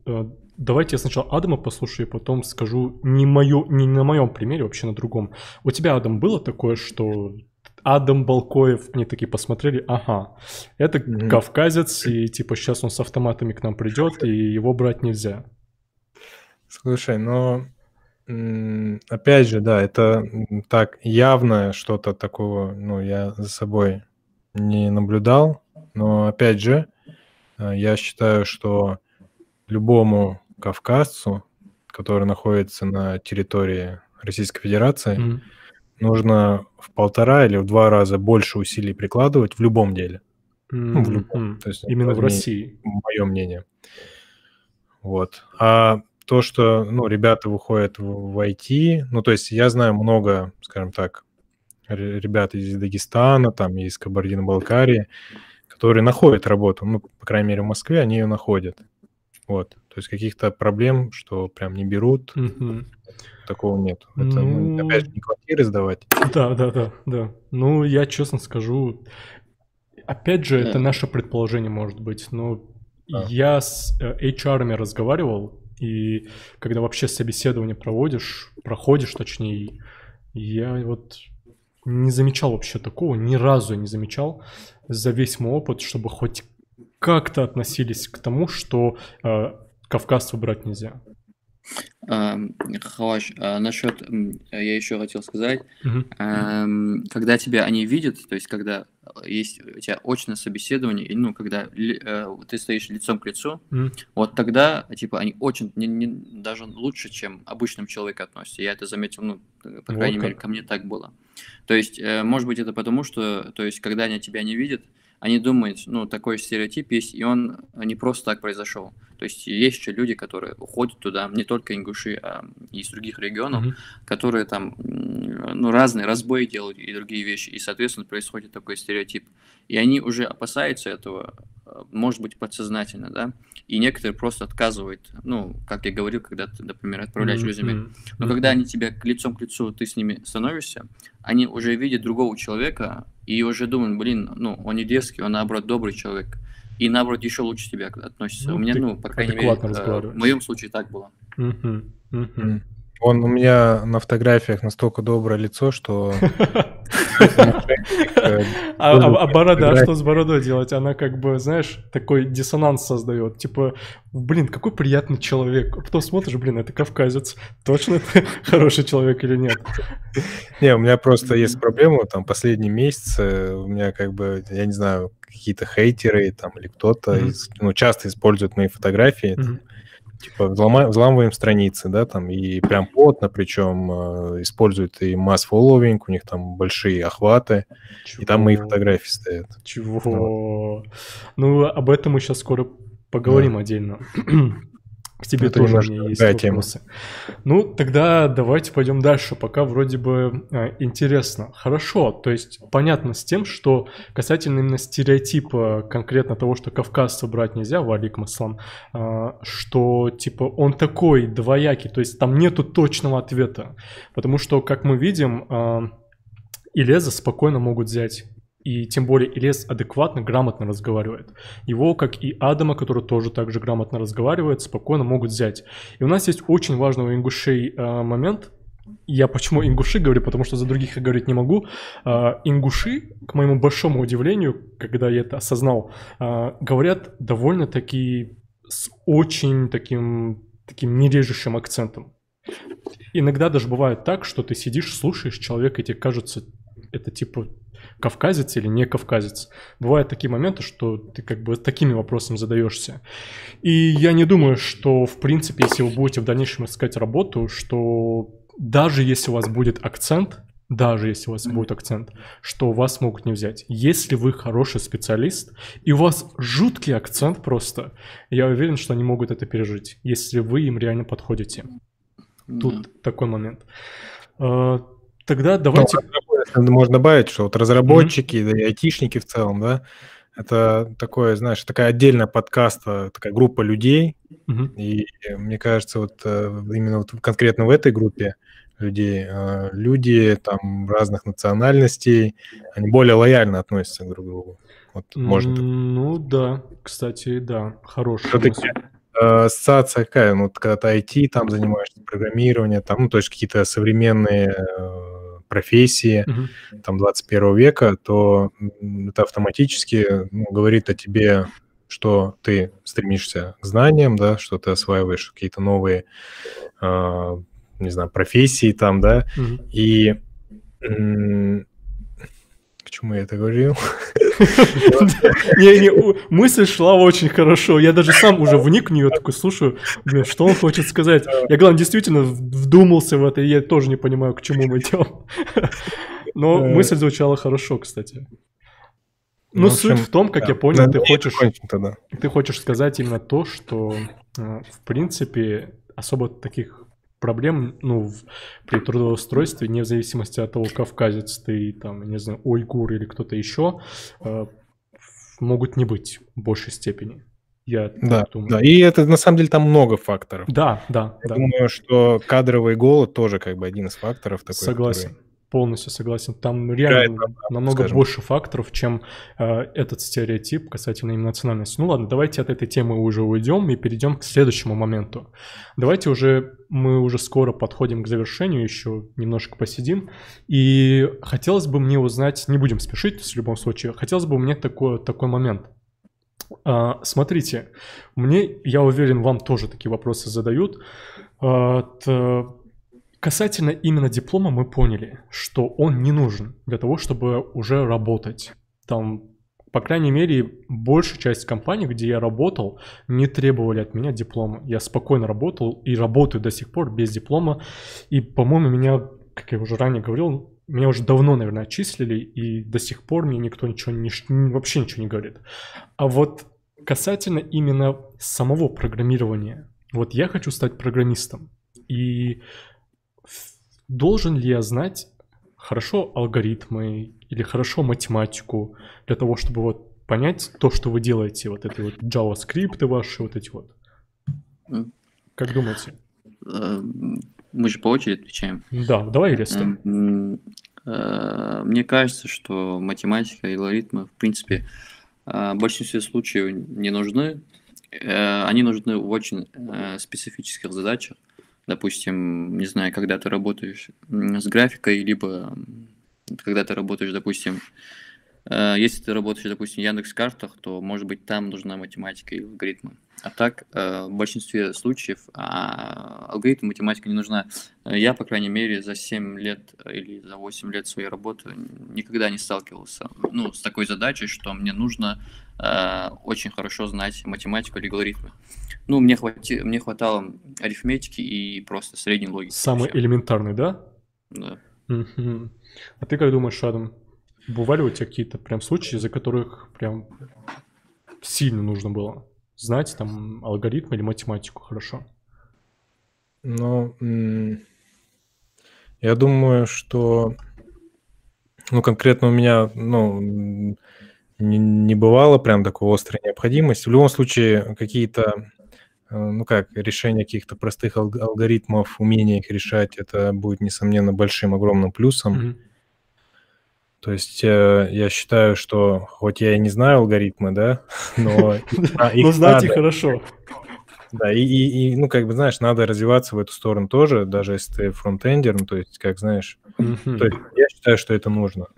давайте я сначала Адама послушаю, потом скажу не на моем примере, вообще на другом. У тебя, Адам, было такое, что Адам Балкоев, они такие посмотрели, ага, это кавказец, и типа сейчас он с автоматами к нам придет, и его брать нельзя. Слушай, но опять же, да, это так явно что-то такого, я за собой не наблюдал, но опять же, я считаю, что любому кавказцу, который находится на территории Российской Федерации, нужно в 1,5 или в 2 раза больше усилий прикладывать в любом деле. В любом. То есть именно в России. Мое мнение. Вот. А то, что, ребята выходят в IT, то есть я знаю много, скажем так, ребят из Дагестана, там, из Кабардино-Балкарии, которые находят работу, по крайней мере, в Москве они ее находят. Вот. То есть каких-то проблем, что прям не берут, такого нет. Это, опять же, не квартиры сдавать. Да. Ну, я честно скажу, опять же, это наше предположение может быть, но я с HR-ами разговаривал, и когда вообще собеседование проходишь, точнее, я вот не замечал вообще такого, ни разу не замечал за весь мой опыт, чтобы хоть как-то относились к тому, что кавказцев брать нельзя. Халаш, насчет, я еще хотел сказать, когда тебя они видят, то есть когда есть у тебя очное собеседование, и, ну, когда ты стоишь лицом к лицу, вот тогда, типа, они очень, даже лучше, чем обычным человеком относятся. Я это заметил, ну, по крайней мере, ко мне так было. То есть, может быть, это потому, что, то есть, когда они тебя не видят, они думают, ну, такой стереотип есть, и он не просто так произошел. То есть есть еще люди, которые уходят туда, не только ингуши, а из других регионов, которые там, ну, разные разбои делают и другие вещи, и, соответственно, происходит такой стереотип. И они уже опасаются этого, может быть, подсознательно, да, и некоторые просто отказывают, ну, как я говорил, когда ты, например, отправляешь резюме. Но когда они тебя лицом к лицу, ты с ними становишься, они уже видят другого человека и уже думают, блин, ну, он не дерзкий, он, наоборот, добрый человек. И, наоборот, еще лучше тебя относится. Ну, у меня, ну, по крайней мере, в моем случае так было. Он у меня на фотографиях настолько доброе лицо, что... А борода, что с бородой делать? Она как бы, знаешь, такой диссонанс создает. Типа, блин, какой приятный человек. Потом смотришь, блин, это кавказец. Точно это хороший человек или нет? Не, у меня просто есть проблема. Там последние месяцы у меня как бы, я не знаю, какие-то хейтеры там или кто-то часто используют мои фотографии. Типа взламываем страницы, да, там, и прям плотно, причем используют и масс-фолловинг, у них там большие охваты, и там мои фотографии стоят. Чего? Вот. Ну, об этом мы сейчас скоро поговорим отдельно. К тебе это тоже у меня есть вопросы. Ну, тогда давайте пойдем дальше, пока вроде бы интересно. Хорошо, то есть понятно с тем, что касательно именно стереотипа конкретно того, что кавказца брать нельзя, валикум ассалам, что типа он такой двоякий, то есть там нету точного ответа. Потому что, как мы видим, Илеза спокойно могут взять. И тем более Илез адекватно, грамотно разговаривает. Его, как и Адама, который тоже так же грамотно разговаривает, спокойно могут взять. И у нас есть очень важный у ингушей момент. Я почему ингуши говорю, потому что за других я говорить не могу. Ингуши, к моему большому удивлению, когда я это осознал, говорят довольно-таки с очень таким нережущим акцентом. Иногда даже бывает так, что ты сидишь, слушаешь человека, и тебе кажется, это типа... кавказец или не кавказец. Бывают такие моменты, что ты как бы такими вопросами задаешься. И я не думаю, что, в принципе, если вы будете в дальнейшем искать работу, что даже если у вас будет акцент, что вас могут не взять. Если вы хороший специалист, и у вас жуткий акцент просто, я уверен, что они могут это пережить, если вы им реально подходите. Тут такой момент. Тогда давайте... Можно добавить, что вот разработчики, да и айтишники в целом, да, это такое, знаешь, такая отдельная подкаста, такая группа людей, и мне кажется, вот именно вот конкретно в этой группе людей, люди там разных национальностей, они более лояльно относятся друг к другу. Вот, можно так. Ну да, кстати, да, хорошая все-таки ассоциация какая? Ну, вот когда ты IT, там занимаешься программированием, там, ну, то есть какие-то современные профессии там 21 века, то это автоматически говорит о тебе, что ты стремишься к знаниям, да, что ты осваиваешь какие-то новые, не знаю, профессии там, да, и к чему я это говорил? Мысль шла очень хорошо. Я даже сам уже вник в нее, такой слушаю, блин, что он хочет сказать. Я, главное, действительно вдумался в это, и я тоже не понимаю, к чему мы идем. Но мысль звучала хорошо, кстати. Ну, суть в том, как я понял, ты хочешь сказать именно то, что, в принципе, особо таких проблем, при трудоустройстве, не в зависимости от того, кавказец ты, там, не знаю, уйгур или кто-то еще, могут не быть в большей степени. Я думаю. Да, и это, на самом деле, там много факторов. Да. Я думаю, что кадровый голод тоже как бы один из факторов. Такой, согласен. Полностью согласен. Там реально намного больше факторов, чем этот стереотип касательно именно национальности. Ну ладно, давайте от этой темы уже уйдем и перейдем к следующему моменту. Давайте мы уже скоро подходим к завершению, еще немножко посидим. И хотелось бы мне узнать, не будем спешить в любом случае, хотелось бы мне такой момент. Смотрите, я уверен, вам тоже такие вопросы задают. Касательно именно диплома мы поняли, что он не нужен для того, чтобы уже работать. там, по крайней мере, большая часть компаний, где я работал, не требовали от меня диплома. Я спокойно работал и работаю до сих пор без диплома. И, по-моему, меня, как я уже ранее говорил, меня уже давно, наверное, отчислили, и до сих пор мне никто вообще ничего не говорит. А вот касательно именно самого программирования, вот я хочу стать программистом, и должен ли я знать хорошо алгоритмы или хорошо математику для того, чтобы вот понять то, что вы делаете, вот эти вот JavaScript ваши, вот эти вот. Как думаете? Мы же по очереди отвечаем. Да, давай, Илья. Мне кажется, что математика и алгоритмы, в принципе, в большинстве случаев не нужны. Они нужны в очень специфических задачах. Допустим, не знаю, когда ты работаешь с графикой, либо когда ты работаешь, допустим, если ты работаешь, допустим, в Яндекс.Картах, то, может быть, там нужна математика и алгоритмы. А так, в большинстве случаев алгоритм, математика не нужна. Я, по крайней мере, за 7 лет или за 8 лет своей работы никогда не сталкивался с такой задачей, что мне нужно очень хорошо знать математику или алгоритмы. Мне хватало арифметики и просто средней логики. Самый элементарный, да? Да. А ты как думаешь, Адам? Бывали у тебя какие-то прям случаи, из-за которых прям сильно нужно было знать там алгоритм или математику хорошо? Я думаю, что конкретно у меня не бывало прям такой острой необходимости. В любом случае какие-то решение каких-то простых алгоритмов, умение их решать, это будет, несомненно, большим, огромным плюсом. То есть я считаю, что хоть я и не знаю алгоритмы, да, но их знать их хорошо. Да, и знаешь, надо развиваться в эту сторону тоже, даже если ты фронтендер, то есть, как знаешь, то есть я считаю, что это нужно.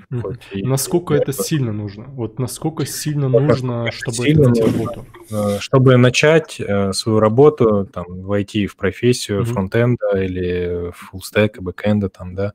Насколько это сильно нужно? Вот насколько сильно нужно, чтобы это найти работу? Чтобы начать свою работу, там, войти в профессию фронтенда или фуллстека, бэкенда, там, да,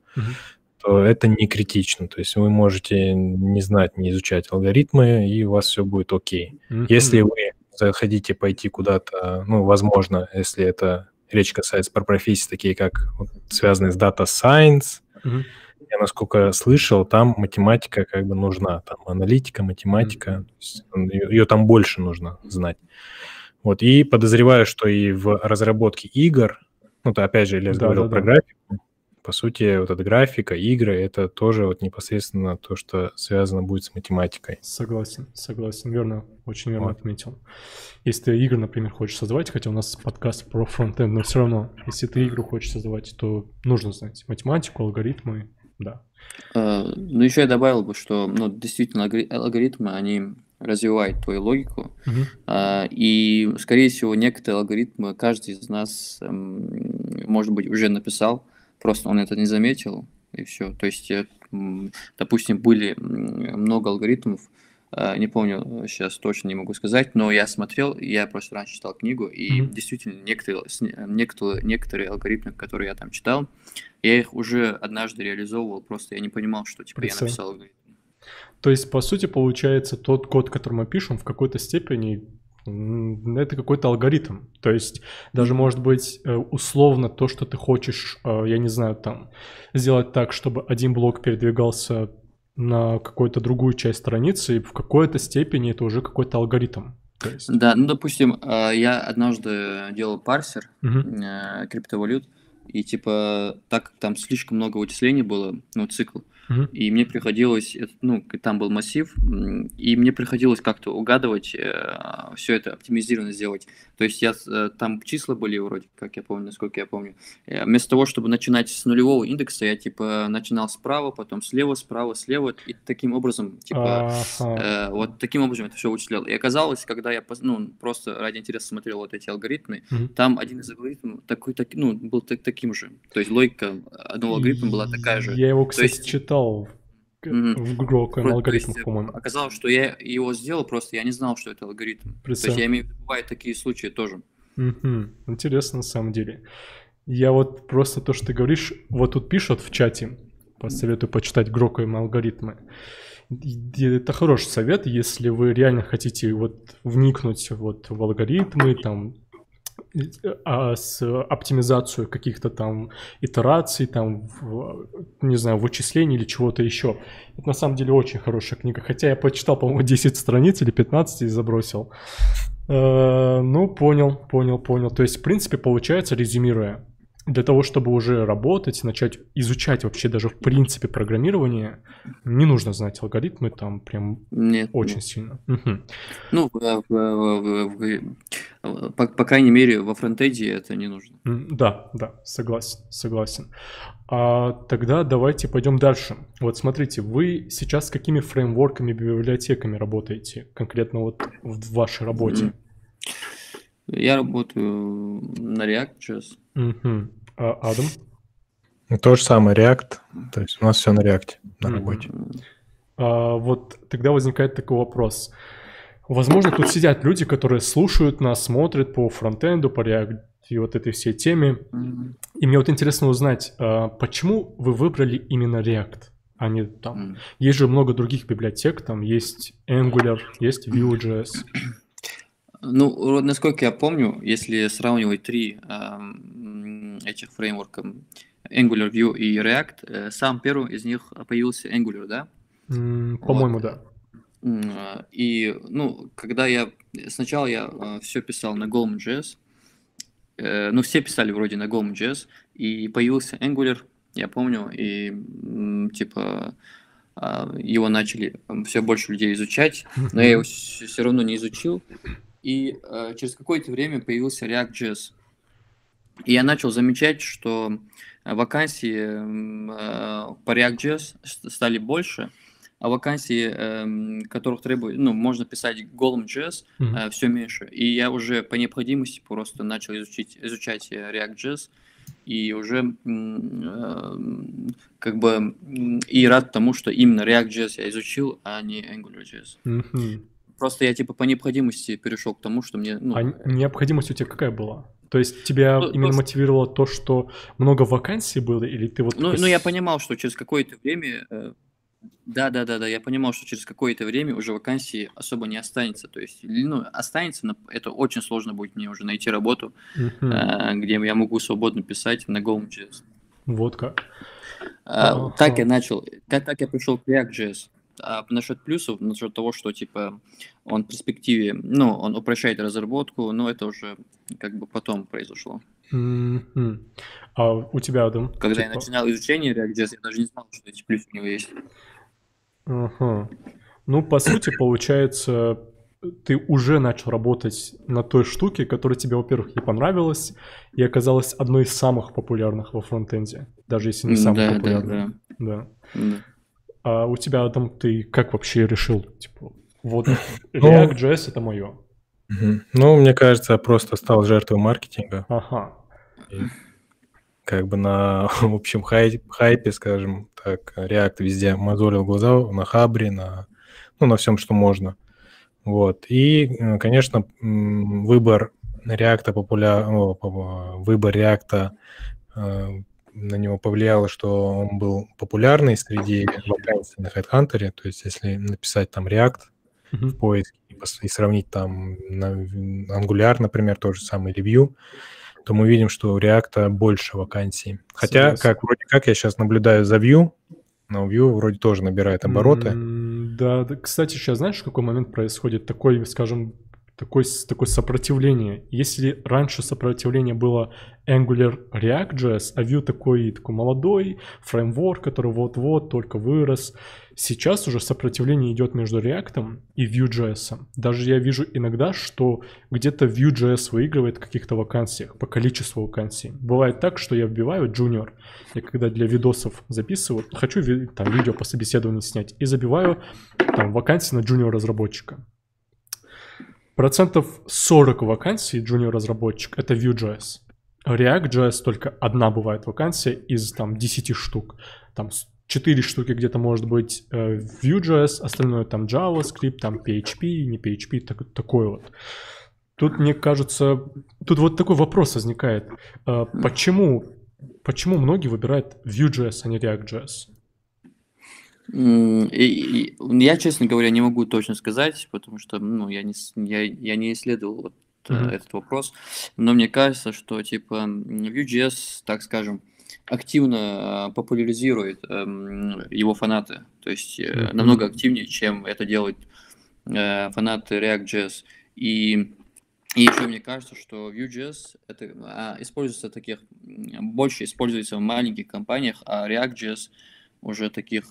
то это не критично. То есть вы можете не знать, не изучать алгоритмы, и у вас все будет окей. Если вы захотите пойти куда-то, возможно, если это речь касается про профессии, такие как связанные с Data Science, я, насколько слышал, там математика как бы нужна. Там аналитика, математика, ее там больше нужно знать. Вот, и подозреваю, что и в разработке игр, то опять же, я говорил про графику, по сути, вот эта графика, игры, это тоже вот непосредственно то, что связано будет с математикой. Согласен, верно, очень верно отметил. Если ты игры, например, хочешь создавать, хотя у нас подкаст про фронтенд, но все равно, если ты игру хочешь создавать, то нужно знать математику, алгоритмы, да. Еще я добавил бы, что, действительно, алгоритмы, они развивают твою логику, и, скорее всего, некоторые алгоритмы каждый из нас, может быть, уже написал, просто он это не заметил, и все. То есть, допустим, были много алгоритмов, не помню, сейчас точно не могу сказать, но я смотрел, я просто раньше читал книгу, и действительно некоторые алгоритмы, которые я там читал, я их уже однажды реализовывал, просто я не понимал, что я написал алгоритм. То есть, по сути, получается, тот код, который мы пишем, в какой-то степени это какой-то алгоритм. То есть даже может быть условно то, что ты хочешь, я не знаю, там сделать так, чтобы один блок передвигался на какую-то другую часть страницы, и в какой-то степени это уже какой-то алгоритм. Есть... Да, допустим, я однажды делал парсер криптовалют, и так как там слишком много вычислений было, цикл, и мне приходилось, там был массив, и мне приходилось как-то угадывать, все это оптимизированно сделать. То есть там числа были вроде, как я помню, насколько я помню. Вместо того, чтобы начинать с нулевого индекса, я начинал справа, потом слева, слева, и таким образом, вот таким образом это все вычислял. И оказалось, когда я просто ради интереса смотрел вот эти алгоритмы, там один из алгоритмов был таким же. То есть логика одного алгоритма была такая же. Я его, кстати, читал в Гроке алгоритмах, по-моему. Оказалось, что я его сделал, просто я не знал, что это алгоритм. То есть я имею в виду, бывают такие случаи тоже. Интересно, на самом деле. Я вот просто то, что ты говоришь, вот тут пишут в чате, посоветую почитать Грока и алгоритмы. Это хороший совет, если вы реально хотите вот вникнуть вот в алгоритмы, там, с оптимизацию каких-то там итераций, там, не знаю, вычислений или чего-то еще. Это на самом деле очень хорошая книга. Хотя я прочитал, по-моему, 10 страниц или 15 и забросил. Ну, понял. То есть, в принципе, получается, резюмируя, для того, чтобы уже работать, начать изучать вообще даже в принципе программирование, не нужно знать алгоритмы там прям очень сильно. Ну, по крайней мере, во фронтенде это не нужно. Да, согласен. Тогда давайте пойдем дальше. Вот смотрите, вы сейчас с какими фреймворками, библиотеками работаете конкретно вот в вашей работе? Я работаю на React.js. Адам? То же самое, React. То есть у нас все на React на работе. Вот тогда возникает такой вопрос. Возможно, тут сидят люди, которые слушают нас, смотрят по фронтенду, по React и вот этой всей теме. И мне вот интересно узнать, почему вы выбрали именно React, а не там... Есть же много других библиотек, там есть Angular, есть Vue.js. Ну, насколько я помню, если сравнивать три этих фреймворка, Angular, Vue и React, сам первый из них появился Angular, да? По-моему, да. И, ну, когда сначала я все писал на Golang.js, ну, все писали вроде на Golang.js, и появился Angular, я помню, и, типа, его начали все больше людей изучать, но я его все равно не изучил. И через какое-то время появился React.js. И я начал замечать, что вакансии по React.js стали больше, а вакансии, которых требует, ну, можно писать Golang.js, все меньше. И я уже по необходимости просто начал изучать React.js, и уже как бы и рад тому, что именно React.js я изучил, а не Angular.js. Просто я типа по необходимости перешел к тому, что мне... Ну, а необходимость у тебя какая была? То есть тебя именно мотивировало то, что много вакансий было, или ты вот... Ну, я понимал, что через какое-то время... Да, я понимал, что через какое-то время уже вакансий особо не останется. То есть, ну, останется, но это очень сложно будет мне уже найти работу, где я могу свободно писать на Golang.js. Вот как. Так я начал, так я пришел к React.js. А насчет плюсов, насчет того, что типа он в перспективе, ну, он упрощает разработку, но это уже как бы потом произошло. А у тебя, Адам? Когда я начинал изучение React.js, я даже не знал, что эти плюсы у него есть. Ну, по сути, получается, ты уже начал работать на той штуке, которая тебе, во-первых, и понравилась, и оказалась одной из самых популярных во фронтенде, даже если не самой популярной. Да. А у тебя, Адам, ты как вообще решил? Типа, вот React.js это мое. Ну, мне кажется, я просто стал жертвой маркетинга. И как бы на общем хайпе, скажем так, React везде мозолил глаза, на Хабре, на всем, что можно. Вот. И, конечно, выбор React на него повлияло, что он был популярный среди вакансий на HeadHunter. То есть, если написать там React в поиске и сравнить там Angular, например, тот же самый или Vue, то мы видим, что у React больше вакансий. Хотя, вроде как я сейчас наблюдаю за Vue, но Vue вроде тоже набирает обороты. Да, кстати, сейчас знаешь, в какой момент происходит такой, скажем, такое сопротивление. Если раньше сопротивление было Angular React.js, а Vue такой молодой фреймворк, который вот-вот только вырос, сейчас уже сопротивление идет между React и Vue.js. Даже я вижу иногда, что где-то Vue.js выигрывает в каких-то вакансиях по количеству вакансий. Бывает так, что я вбиваю junior, я когда для видосов записываю, хочу там видео по собеседованию снять, и забиваю там вакансии на junior разработчика. 40% вакансий junior-разработчик — это Vue.js. React.js только одна бывает вакансия из там 10 штук. Там 4 штуки где-то может быть Vue.js, остальное там JavaScript, там PHP, не PHP, такое вот. Тут, мне кажется, тут вот такой вопрос возникает. Почему многие выбирают Vue.js, а не React.js? Я, честно говоря, не могу точно сказать, потому что я не исследовал вот, этот вопрос, но мне кажется, что типа Vue.js, так скажем, активно популяризирует его фанаты, то есть намного активнее, чем это делают фанаты React.js. И еще мне кажется, что Vue.js это используется больше используется в маленьких компаниях, а React.js уже таких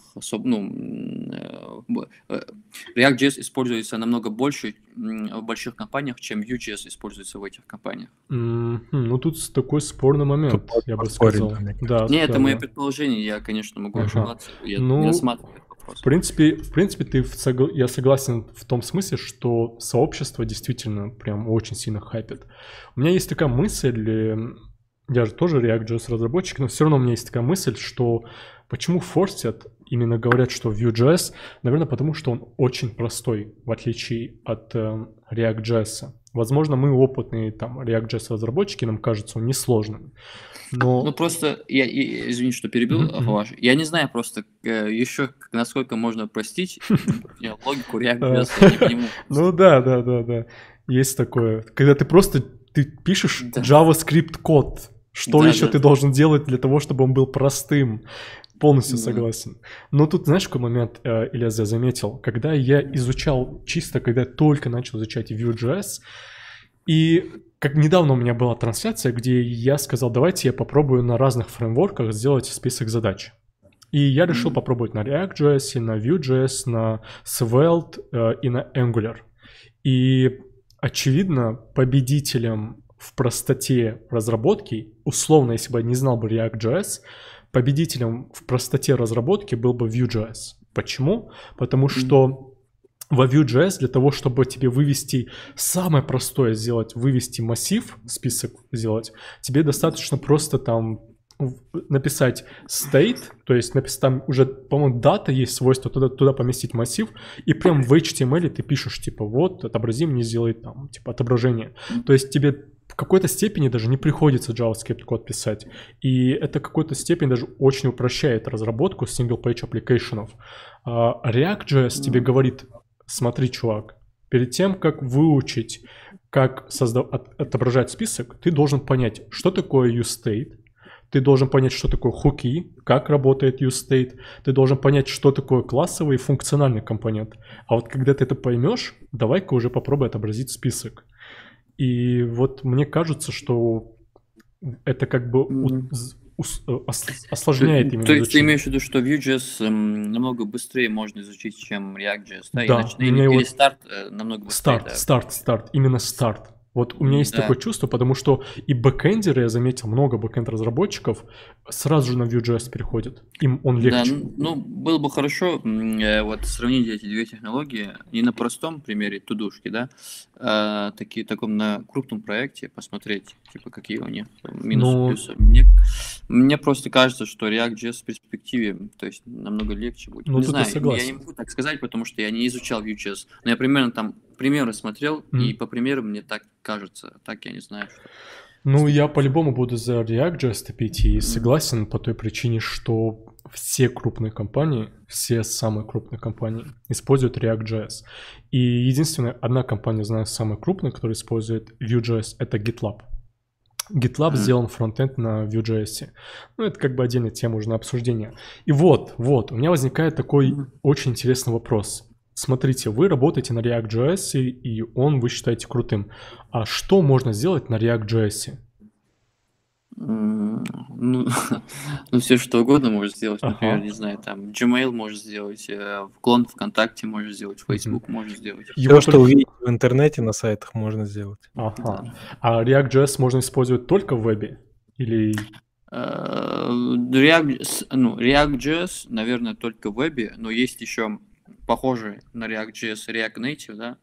React.js используется намного больше в больших компаниях, чем Vue.js используется в этих компаниях. Ну, тут такой спорный момент, я бы сказал. Да, это мое предположение, я, конечно, могу ошибаться, я не рассматриваю этот вопрос. В принципе, я согласен в том смысле, что сообщество действительно прям очень сильно хайпит. У меня есть такая мысль, я же тоже React.js разработчик, но все равно у меня есть такая мысль, что почему форсят, именно говорят, что Vue.js, наверное, потому что он очень простой, в отличие от React.js. Возможно, мы опытные там React.js разработчики, нам кажется он несложным. Но... Ну, просто, извини, что перебил, Фалаш, я не знаю просто еще, насколько можно простить логику React.js, я не понимаю. Ну да. Есть такое. Когда ты пишешь JavaScript код, что еще ты должен делать для того, чтобы он был простым? Полностью согласен. Но тут, знаешь, какой момент, Ильяс, я заметил? Когда я изучал, когда я только начал изучать Vue.js, и как недавно у меня была трансляция, где я сказал, давайте я попробую на разных фреймворках сделать список задач. И я решил попробовать на React.js, на Vue.js, на Svelte и на Angular. И, очевидно, победителем в простоте разработки, условно, если бы я не знал бы React.js, победителем в простоте разработки был бы Vue.js. Почему? Потому что во Vue.js для того, чтобы тебе самое простое вывести массив, список сделать, тебе достаточно просто там написать state, то есть там уже, по-моему, дата есть, свойство туда поместить массив, и прям в HTML ты пишешь, типа, вот, отобрази мне, сделай там, типа, отображение. То есть тебе в какой-то степени даже не приходится JavaScript код писать. И это в какой-то степени даже очень упрощает разработку single-page application'ов. React.js тебе говорит, смотри, чувак, перед тем, как выучить, как отображать список, ты должен понять, что такое useState, ты должен понять, что такое хуки, как работает useState, ты должен понять, что такое классовый и функциональный компонент. А вот когда ты это поймешь, давай-ка уже попробуй отобразить список. И вот мне кажется, что это как бы осложняет именно. То есть ты имеешь в виду, что Vue.js намного быстрее можно изучить, чем React.js, да? Или старт намного быстрее? Старт, именно старт. Вот у меня есть такое чувство, потому что и бэкэндеры, я заметил, много бэкэнд-разработчиков сразу же на Vue.js переходят. Им он легче. Да, было бы хорошо вот сравнить эти две технологии не на простом примере тудушки, да, таком на крупном проекте посмотреть, типа, какие у них минусы, плюсы. Мне просто кажется, что React.js в перспективе, то есть, намного легче будет. Не знаю, я не могу так сказать, потому что я не изучал Vue.js, но я примерно там примеры смотрел, и по примеру мне так кажется, так я не знаю, что... Ну, я по-любому буду за React.js топить и согласен по той причине, что все крупные компании, все самые крупные компании используют React.js. И единственная одна компания, знаю, самая крупная, которая использует Vue.js, это GitLab. GitLab сделан фронтенд на Vue.js. Ну, это как бы отдельная тема уже на обсуждение. И вот, у меня возникает такой очень интересный вопрос. Смотрите, вы работаете на React.js, и вы считаете крутым. А что можно сделать на React.js? Ну, все что угодно можешь сделать. Например, не знаю, там Gmail можешь сделать, клон ВКонтакте можешь сделать, Facebook можешь сделать. Все, что увидеть в интернете на сайтах, можно сделать. Ага. А React.js можно использовать только в вебе? Или... React.js, наверное, только в вебе, но есть еще похожий на React.js React Native, да,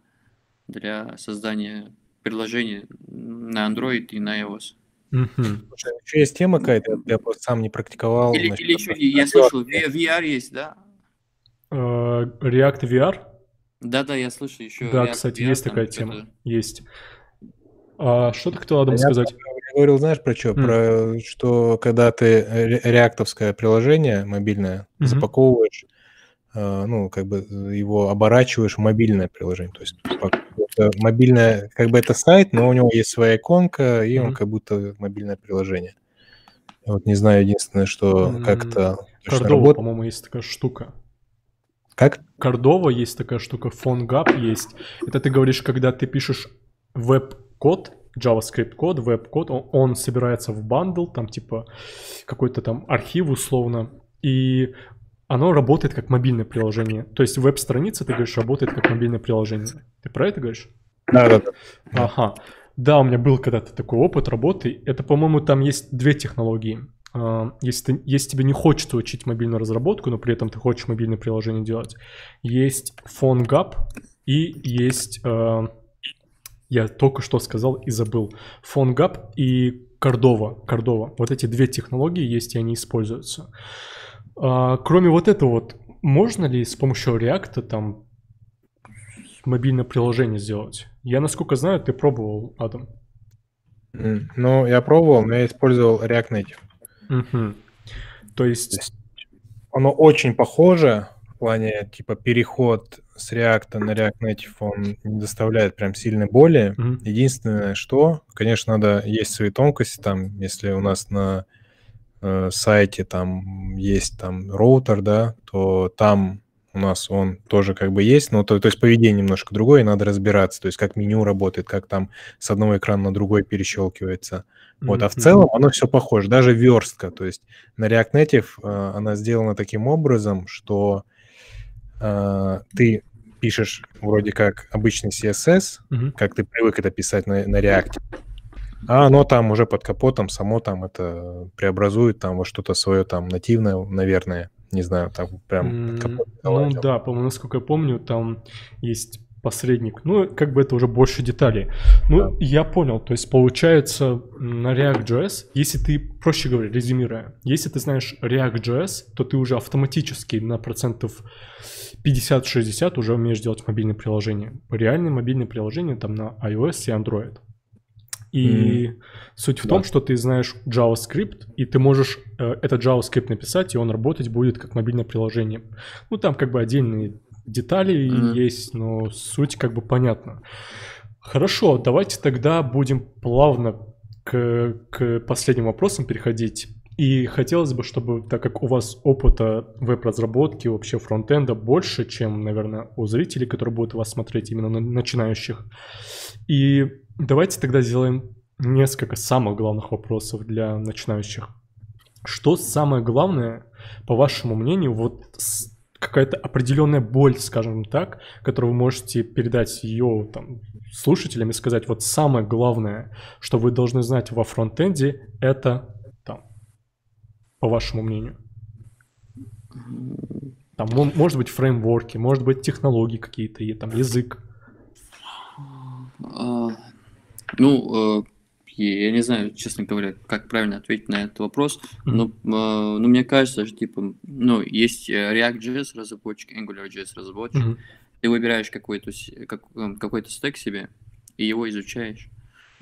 для создания приложений на Android и на iOS. Еще есть тема какая-то, я просто сам не практиковал. Или еще, я слышал, VR есть, да? React VR? Да, я слышу еще. Да, кстати, есть такая тема. Есть. А что ты хотел, Адам, сказать? Я говорил, знаешь, про что? Про что, когда ты реактовское приложение мобильное запаковываешь ну, как бы его оборачиваешь в мобильное приложение. То есть мобильное, как бы это сайт, но у него есть своя иконка, и он как будто мобильное приложение. Я вот не знаю, единственное, что как это точно Cordova, работает. по-моему, есть такая штука. Как? Cordova есть такая штука, PhoneGap есть. Это ты говоришь, когда ты пишешь веб-код, JavaScript-код, веб-код, он собирается в бандл, там типа какой-то там архив условно, и оно работает как мобильное приложение. То есть веб-страница, ты говоришь, работает как мобильное приложение. Ты про это говоришь? Да. Ага. Да, у меня был когда-то такой опыт работы. Это, по-моему, там есть две технологии. Если тебе не хочется учить мобильную разработку, но при этом ты хочешь мобильное приложение делать, есть PhoneGap и есть, я только что сказал и забыл, PhoneGap и Cordova. Вот эти две технологии есть, и они используются. Кроме вот этого вот, можно ли с помощью React там мобильное приложение сделать? Я, насколько знаю, ты пробовал, Адам. Ну, я пробовал, но я использовал React Native. Угу. То есть оно очень похоже в плане, типа, переход с React на React Native, он не доставляет прям сильной боли. Единственное, что, конечно, есть свои тонкости, там, если у нас на сайте там есть там роутер, да, то там у нас он тоже как бы есть, но то есть поведение немножко другое, и надо разбираться, то есть как меню работает, как там с одного экрана на другой перещелкивается. Вот, а в целом оно все похоже, даже верстка, то есть на React Native она сделана таким образом, что ты пишешь вроде как обычный CSS, как ты привык это писать на React, а оно там уже под капотом само там это преобразует там во что-то свое там нативное, наверное, не знаю, там прям под капотом. Ну да, по-моему, насколько я помню, там есть посредник. Ну, как бы это уже больше деталей. Ну, да. Я понял. То есть, получается, на React.js, если ты, проще говоря, резюмируя, если ты знаешь React.js, то ты уже автоматически на процентов 50-60 уже умеешь делать мобильное приложение. Реальное мобильное приложение там на iOS и Android. И суть в том, что ты знаешь JavaScript, и ты можешь этот JavaScript написать, и он работать будет как мобильное приложение. Ну, там как бы отдельные детали есть, но суть как бы понятна. Хорошо, давайте тогда будем плавно к последним вопросам переходить. И хотелось бы, чтобы, так как у вас опыта веб-разработки, вообще фронтенда больше, чем, наверное, у зрителей, которые будут вас смотреть, именно начинающих. И давайте тогда сделаем несколько самых главных вопросов для начинающих. Что самое главное, по вашему мнению, вот какая-то определенная боль, скажем так, которую вы можете передать ее там слушателям и сказать, вот самое главное, что вы должны знать во фронтенде, это там, по вашему мнению? Там, может быть, фреймворки, может быть, технологии какие-то, и там язык. Я не знаю, честно говоря, как правильно ответить на этот вопрос, но мне кажется, что типа, есть React.js разработчик, AngularJS разработчик, ты выбираешь какой-то стек себе и его изучаешь.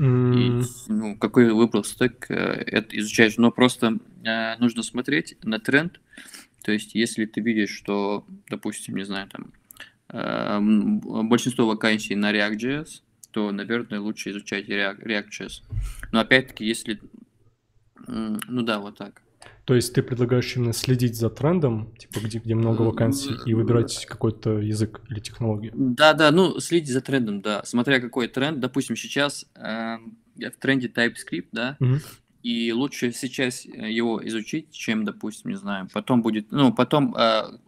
И, какой выбрал стек, это изучаешь, но просто нужно смотреть на тренд. То есть, если ты видишь, что, допустим, не знаю, там большинство вакансий на React.js, то, наверное, лучше изучать React.js. Но опять-таки, если... вот так. То есть ты предлагаешь именно следить за трендом, типа где много вакансий, и выбирать какой-то язык или технологию? Да, следить за трендом, да. Смотря какой тренд. Допустим, сейчас в тренде TypeScript, да, и лучше сейчас его изучить, чем, допустим, не знаю, потом будет...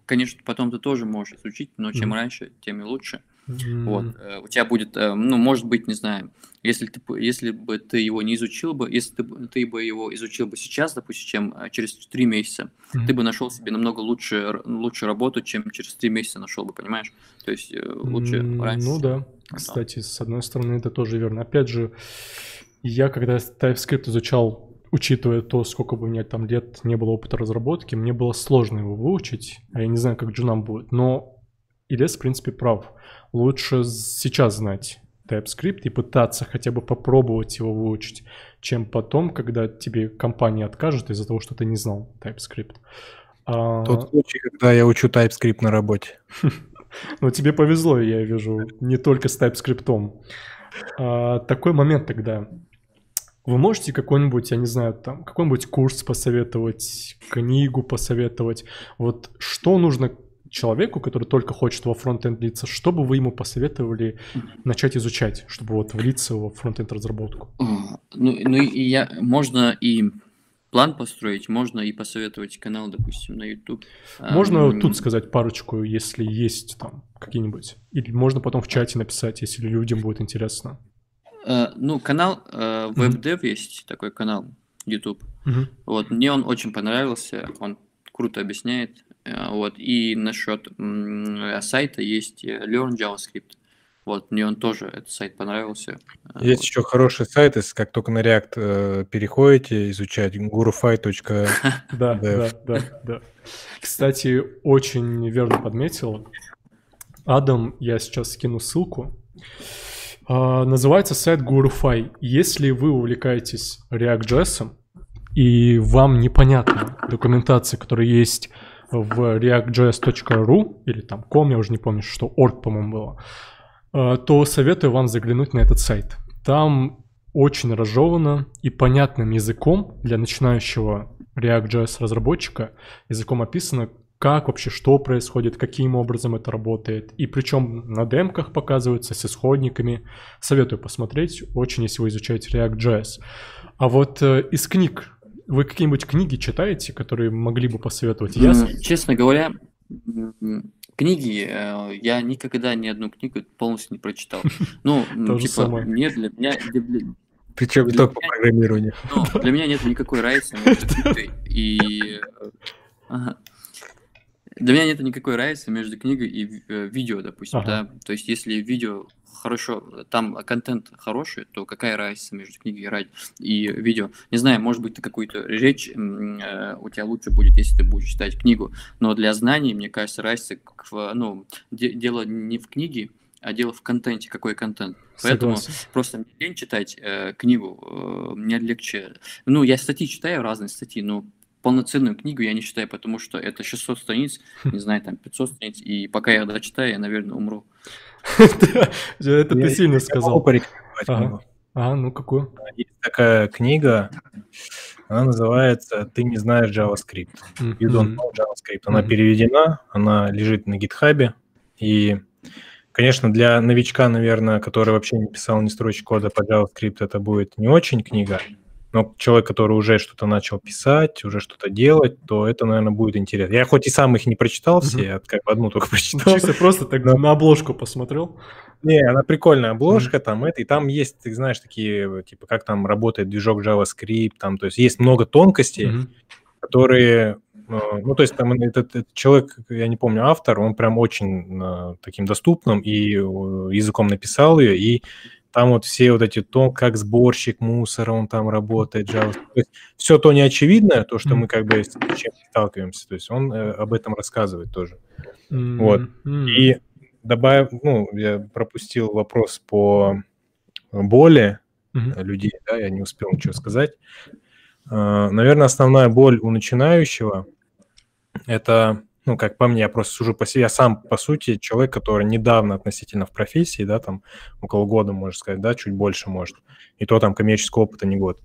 конечно, потом ты тоже можешь изучить, но чем раньше, тем и лучше. Вот, у тебя будет, может быть, не знаю, если бы ты его не изучил бы, если ты бы его изучил бы сейчас, допустим, чем через 3 месяца, ты бы нашел себе намного лучше работу, чем через 3 месяца нашел бы, понимаешь? То есть лучше раньше. Ну да, кстати, с одной стороны, это тоже верно. Опять же, я когда TypeScript изучал, учитывая то, сколько бы у меня там лет не было опыта разработки, мне было сложно его выучить, а я не знаю, как джунам будет, но Ильяс, в принципе, прав. Лучше сейчас знать TypeScript и пытаться хотя бы попробовать его выучить, чем потом, когда тебе компания откажет из-за того, что ты не знал TypeScript. Тот случай, когда я учу TypeScript на работе. Ну, тебе повезло, я вижу, не только с TypeScript. Такой момент тогда. Вы можете какой-нибудь, я не знаю, там, какой-нибудь курс посоветовать, книгу посоветовать? Вот что нужно человеку, который только хочет во фронтенд влиться, чтобы вы ему посоветовали начать изучать, чтобы вот влиться во фронтенд разработку? Можно и план построить, можно и посоветовать канал, допустим, на YouTube. Можно тут сказать парочку, если есть там какие-нибудь. Или можно потом в чате написать, если людям будет интересно. Канал WebDev есть такой канал YouTube. Вот, мне он очень понравился, он круто объясняет. Вот, и насчет сайта есть Learn JavaScript. Вот, мне он тоже, этот сайт понравился. Есть еще хороший сайт, если как только на React переходите, изучать gurufy.dev. Да. Кстати, очень верно подметил. Адам, я сейчас скину ссылку. Называется сайт Gurufy. Если вы увлекаетесь React.js и вам непонятна документация, которая есть в react.js.ru или там .com, я уже не помню, что org, по-моему, было, то советую вам заглянуть на этот сайт. Там очень разжевано и понятным языком для начинающего React.js разработчика языком описано, как вообще, что происходит, каким образом это работает. И причем на демках показывается с исходниками. Советую посмотреть, очень, если вы изучаете React.js. А вот из книг, вы какие-нибудь книги читаете, которые могли бы посоветовать? Честно говоря, книги, я никогда ни одну книгу полностью не прочитал. Мне для меня... Причем только по программированию. Для меня нет никакой разницы между книгой и... Для меня нет никакой разницы между книгой и видео, допустим, да. То есть, если видео хорошо, там контент хороший, то какая разница между книгой и видео? Не знаю, может быть, ты какую-то речь, у тебя лучше будет, если ты будешь читать книгу. Но для знаний, мне кажется, разница, дело не в книге, а дело в контенте, какой контент. Поэтому просто мне лень читать книгу, мне легче. Я статьи читаю, разные статьи, но полноценную книгу я не читаю, потому что это 600 страниц, не знаю, там 500 страниц, и пока я дочитаю, я, наверное, умру. Это ты сильно сказал. Ну какую? Есть такая книга, она называется «Ты не знаешь JavaScript». You don't know JavaScript. Она переведена, она лежит на GitHub, и, конечно, для новичка, наверное, который вообще не писал ни строчки кода по JavaScript, это будет не очень книга. Но человек, который уже что-то начал писать, уже что-то делать, то это, наверное, будет интересно. Я хоть и сам их не прочитал все, я как бы одну только прочитал. Чисто просто так на обложку посмотрел. Не, она прикольная обложка, и там есть, ты знаешь, такие, типа, как там работает движок JavaScript, там, то есть есть много тонкостей, которые, то есть там этот человек, я не помню, автор, он прям очень таким доступным и языком написал ее, и там вот все вот эти, как сборщик мусора, он там работает, JavaScript. То есть все то неочевидное, то, что мы как бы с чем сталкиваемся, то есть он об этом рассказывает тоже. Вот. И я пропустил вопрос по боли людей, да, я не успел ничего сказать. Наверное, основная боль у начинающего – это... как по мне, я просто сужу по себе. Я сам, по сути, человек, который недавно относительно в профессии, да, там, около года, можно сказать, да, чуть больше, может. И то там коммерческого опыта не год.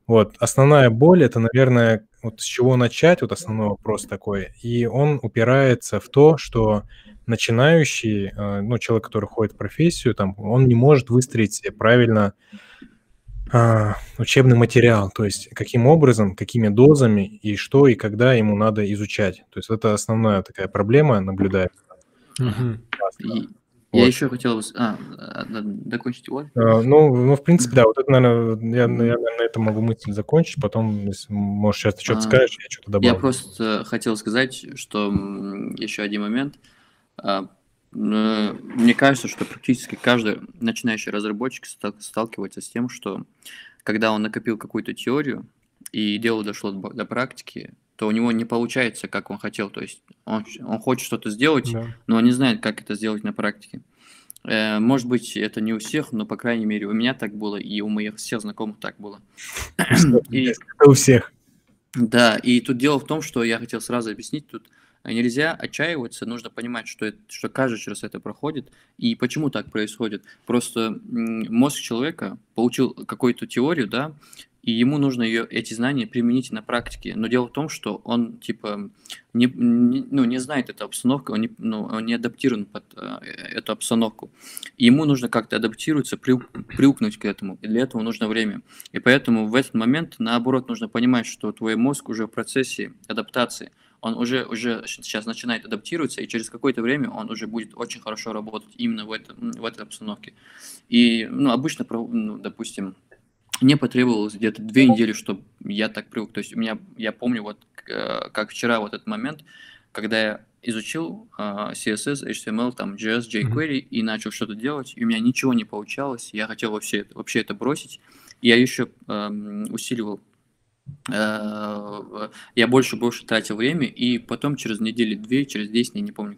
Вот. Основная боль – это, наверное, вот с чего начать, вот основной вопрос такой. И он упирается в то, что начинающий, человек, который входит в профессию, там, он не может выстроить себе правильно учебный материал, то есть каким образом, какими дозами и что и когда ему надо изучать. То есть это основная такая проблема наблюдается. Я еще хотел докончить, Оль? В принципе, да, вот это, наверное, я на этом могу мысль закончить, потом, если, может, сейчас ты что-то скажешь, я что-то добавлю. Я просто хотел сказать, что еще один момент. Мне кажется, что практически каждый начинающий разработчик сталкивается с тем, что когда он накопил какую-то теорию и дело дошло до практики, то у него не получается, как он хотел. То есть он хочет что-то сделать, но он не знает, как это сделать на практике. Может быть, это не у всех, но, по крайней мере, у меня так было, и у моих всех знакомых так было. Это у всех. Да, и тут дело в том, что я хотел сразу объяснить, тут нельзя отчаиваться, нужно понимать, что каждый через это проходит, и почему так происходит. Просто мозг человека получил какую-то теорию, да, и ему нужно эти знания применить на практике. Но дело в том, что он, типа, не знает эту обстановку, он не адаптирован под эту обстановку. И ему нужно как-то адаптироваться, привыкнуть к этому, и для этого нужно время. И поэтому в этот момент, наоборот, нужно понимать, что твой мозг уже в процессе адаптации, он уже сейчас начинает адаптироваться, и через какое-то время он уже будет очень хорошо работать именно в этой обстановке. И, обычно, допустим, мне потребовалось где-то 2 недели, чтобы я так привык. То есть я помню, вот как вчера вот этот момент, когда я изучил CSS, HTML, там, JS, jQuery и начал что-то делать, и у меня ничего не получалось, я хотел вообще это бросить. Я еще усиливал, я больше тратил время, и потом через недели 2, через 10, я не помню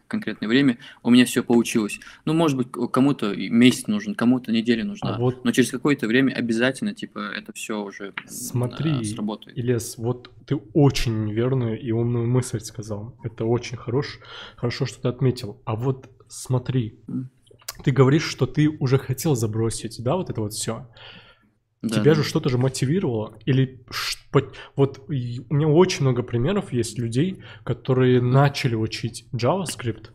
конкретное время, у меня все получилось. Может быть, кому-то месяц нужен, кому-то неделя нужна, но через какое-то время обязательно, типа, это все уже сработает. Ильяс, вот ты очень верную и умную мысль сказал. Это очень хорошо, что ты отметил. А вот смотри, ты говоришь, что ты уже хотел забросить, да, вот это вот все. Тебя же что-то же мотивировало? Или вот у меня очень много примеров есть людей, которые начали учить JavaScript,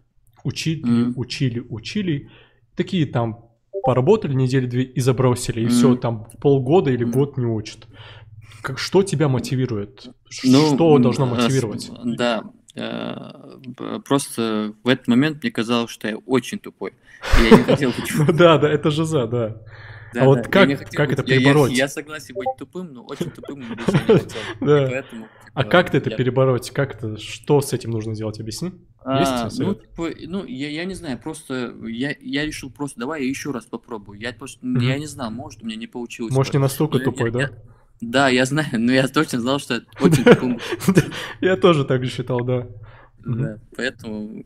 учили, такие там поработали недели 2 и забросили, и все, там полгода или год не учат. Что тебя мотивирует? Что должно мотивировать? Да, просто в этот момент мне казалось, что я очень тупой. И я не хотел быть. Да, это же да. Да, вот как это перебороть? Я согласен быть тупым, но очень тупым больше не хотел. Да. Поэтому, а как ты это перебороть? Что с этим нужно делать? Объясни. Есть совет? Я не знаю, просто я решил просто, давай я еще раз попробую. Я не знал, может, у меня не получилось. Может, не настолько тупой, да? Да, я знаю, но я точно знал, что я очень тупым. Я тоже так же считал, да. Да, поэтому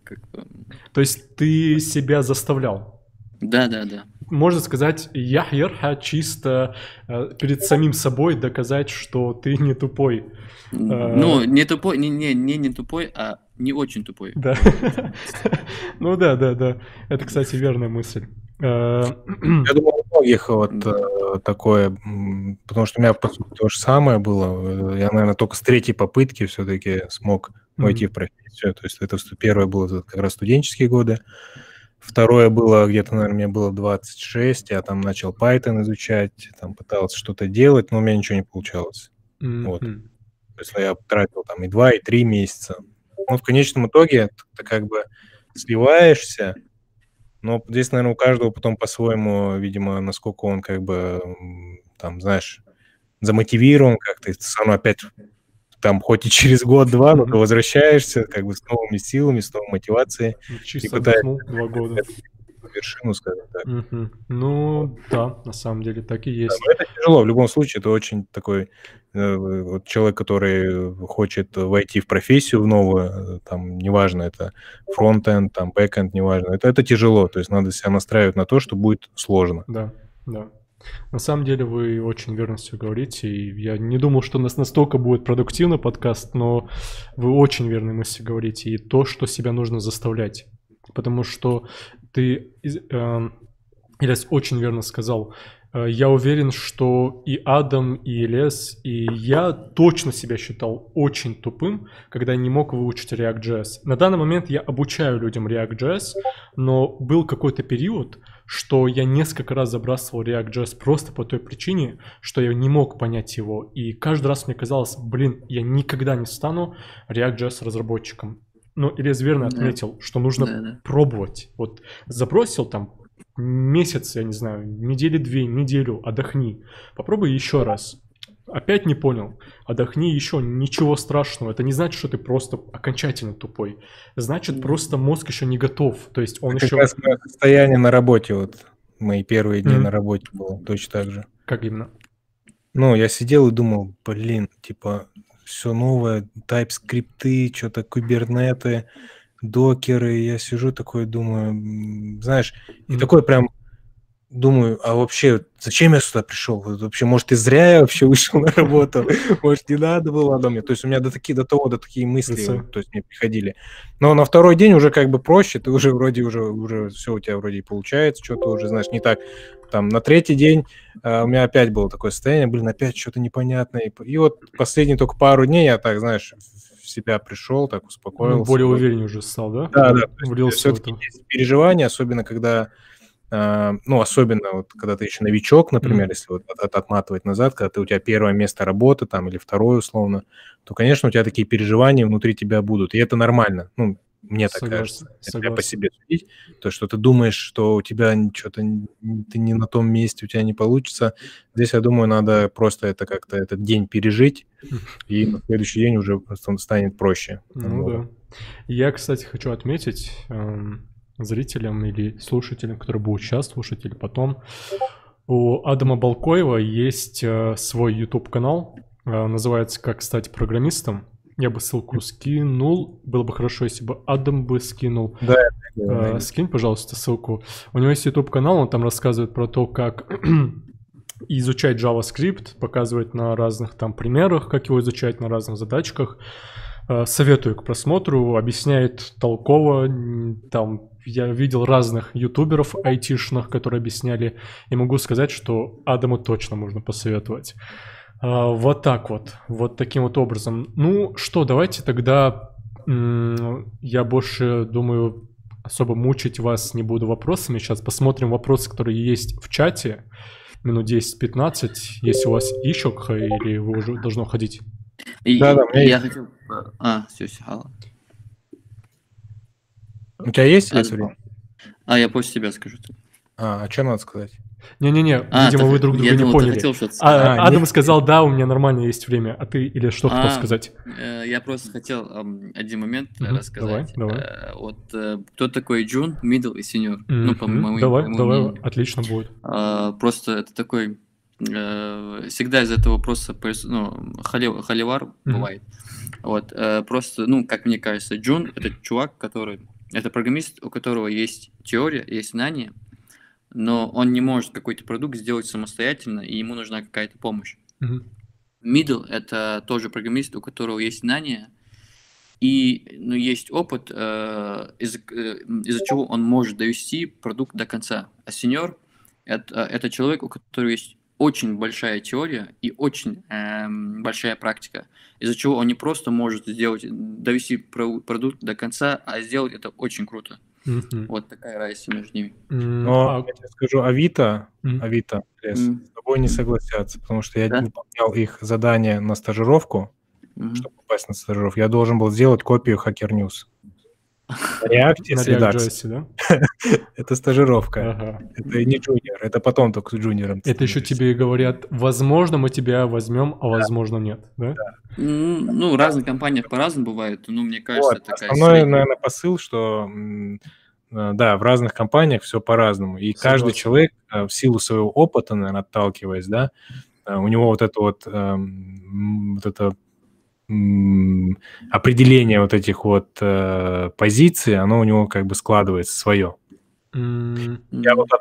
То есть ты себя заставлял? Да. Можно сказать, яхьерха чисто перед самим собой доказать, что ты не тупой. Не тупой, не тупой, а не очень тупой. Да. да. Это, кстати, верная мысль. Я думаю, у многих вот такое, потому что у меня по сути то же самое было. Я, наверное, только с 3-й попытки все-таки смог войти в профессию. То есть это первое было как раз студенческие годы. Второе было где-то, наверное, мне было 26, я там начал Python изучать, там пытался что-то делать, но у меня ничего не получалось. Вот. То есть я тратил там и 2, и 3 месяца. В конечном итоге ты как бы сливаешься, но здесь, наверное, у каждого потом по-своему, видимо, насколько он как бы, там, знаешь, замотивирован как-то, все равно опять там хоть и через год-два, но ты возвращаешься как бы с новыми силами, с новой мотивацией. Чисто отдохнул 2 года. Вершину, скажем так. Да, на самом деле так и есть. Да, это тяжело, в любом случае, это очень такой человек, который хочет войти в профессию в новую, там, неважно, это фронт-энд, там, бэк-энд, неважно, это тяжело, то есть надо себя настраивать на то, что будет сложно. Да. На самом деле вы очень верно все говорите, и я не думал, что у нас настолько будет продуктивный подкаст, но вы очень верные мысли говорите, и то, что себя нужно заставлять, потому что ты, Ильяс, очень верно сказал. Я уверен, что и Адам, и Ильяс, и я точно себя считал очень тупым, когда не мог выучить React.js. На данный момент я обучаю людям React.js, но был какой-то период, что я несколько раз забрасывал React.js просто по той причине, что я не мог понять его. И каждый раз мне казалось, я никогда не стану React.js разработчиком. Но Ильяс верно отметил, что нужно пробовать. Вот забросил там месяц, я не знаю, недели 2, неделю, отдохни. Попробуй еще раз. Опять не понял. Отдохни еще, ничего страшного. Это не значит, что ты просто окончательно тупой. Значит, просто мозг еще не готов. То есть он еще... Как раз состояние на работе, вот мои первые дни на работе было точно так же. Как именно? Я сидел и думал, типа, все новое, TypeScript, что-то кубернеты, докеры. Я сижу такой, думаю, знаешь, и такой прям думаю, а вообще, зачем я сюда пришел? Вообще, может, и зря я вообще вышел на работу? Может, не надо было до меня? То есть у меня до такие мысли, то есть мне приходили. Но на второй день уже как бы проще, ты уже вроде уже все у тебя вроде и получается, что-то уже, знаешь, не так. Там на третий день у меня опять было такое состояние, опять что-то непонятное. И вот последние только пару дней я так, знаешь, в себя пришел, так успокоился. Более увереннее уже стал, да? Да. Все-таки есть переживания, особенно когда... особенно вот когда ты еще новичок, например, если вот отматывать назад, когда у тебя первое место работы там или второе условно, то, конечно, у тебя такие переживания внутри тебя будут, и это нормально. Мне так кажется. Я по себе судить, то, что ты думаешь, что у тебя что-то ты не на том месте, у тебя не получится. Здесь, я думаю, надо просто это как-то этот день пережить, и на следующий день уже станет проще. Да. Я, кстати, хочу отметить... зрителям или слушателям, которые будут сейчас слушать или потом. У Адама Балкоева есть свой YouTube-канал, называется «Как стать программистом». Я бы ссылку скинул. Было бы хорошо, если бы Адам бы скинул. Да. Скинь, пожалуйста, ссылку. У него есть YouTube-канал, он там рассказывает про то, как изучать JavaScript, показывает на разных там примерах, как его изучать на разных задачках. Советую к просмотру, объясняет толково. Там я видел разных ютуберов айтишных, которые объясняли, и могу сказать, что Адаму точно можно посоветовать. Вот так вот таким вот образом. Ну что, давайте тогда я больше, думаю, особо мучить вас не буду вопросами. Сейчас посмотрим вопросы, которые есть в чате. Минут 10-15, если у вас еще или вы уже должны уходить. Я хотел... все, ладно. У тебя есть время? Я после тебя скажу. А что надо сказать? Не-не-не, видимо, вы друг друга не поняли. Адам сказал, да, у меня нормально есть время, а ты или что хотел сказать? Я просто хотел один момент рассказать. Давай. Вот кто такой Джун, Middle и Senior? Давай, отлично будет. Просто это такой... Всегда из этого просто холивар бывает. Вот, просто, как мне кажется, Джун — это чувак, это программист, у которого есть теория, есть знания, но он не может какой-то продукт сделать самостоятельно, и ему нужна какая-то помощь. Middle — это тоже программист, у которого есть знания, и есть опыт, из-за чего он может довести продукт до конца. А Senior — это человек, у которого есть очень большая теория и очень большая практика, из-за чего он не просто может довести продукт до конца, а сделать это очень круто. Вот такая разница между ними. Но я тебе скажу, Авито, с тобой не согласятся, потому что я выполнял их задание на стажировку, чтобы попасть на стажировку. Я должен был сделать копию Hacker News. React с редакцией. Да? Это стажировка. Это не джуниор, это потом только с джуниором. Это еще тебе говорят, возможно, мы тебя возьмем, а возможно, нет, да? В разных компаниях по-разному бывает, мне кажется, такая... Основной, наверное, посыл, что в разных компаниях все по-разному, и каждый человек в силу своего опыта, наверное, отталкиваясь, да, у него вот это определение вот этих вот позиций, оно у него как бы складывается свое. Я вот,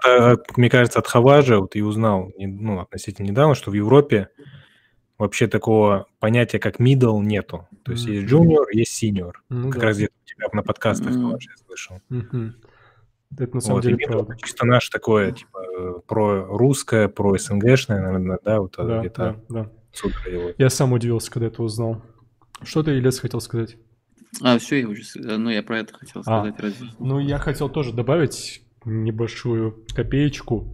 мне кажется, от Хаважа и узнал относительно недавно, что в Европе вообще такого понятия, как middle, нету. То есть есть junior, есть senior. Как раз где-то у тебя на подкастах я слышал. Это на самом деле правда. Чисто наше такое, типа, про-русское, про-СНГшное, наверное, да, вот где-то. Да. Я сам удивился, когда это узнал. Что ты, Ильяс, хотел сказать? Все, я уже... я про это хотел сказать. Я хотел тоже добавить небольшую копеечку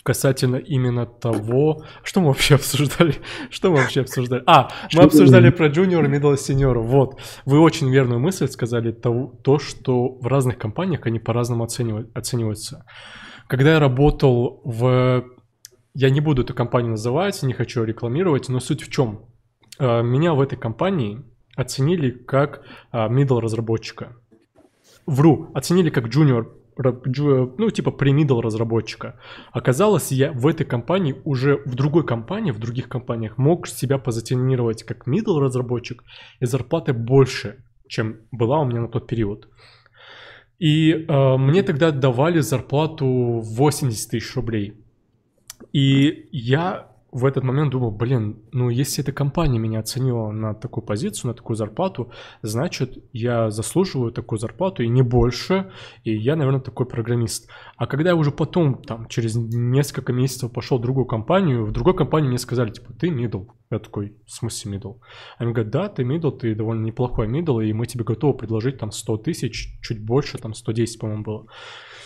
касательно именно того... Что мы вообще обсуждали? Мы обсуждали про junior, middle, senior. Вот. Вы очень верную мысль сказали, то, что в разных компаниях они по-разному оцениваются. Когда я работал Я не буду эту компанию называть, не хочу рекламировать, но суть в чем? Меня в этой компании оценили как middle разработчика. Оценили как junior, типа pre-middle разработчика. Оказалось, я в этой компании уже в других компаниях мог себя позиционировать как middle разработчик, и зарплата больше, чем была у меня на тот период. И мне тогда давали зарплату 80 тысяч рублей. И я в этот момент думал, блин, ну если эта компания меня оценила на такую позицию, на такую зарплату, значит, я заслуживаю такую зарплату и не больше, и я, наверное, такой программист. А когда я уже потом, там, через несколько месяцев пошел в другую компанию, в другой компании мне сказали, типа, ты middle. Я такой, в смысле middle? Они говорят, да, ты middle, ты довольно неплохой middle, и мы тебе готовы предложить там 100 тысяч, чуть больше, там 110, по-моему, было.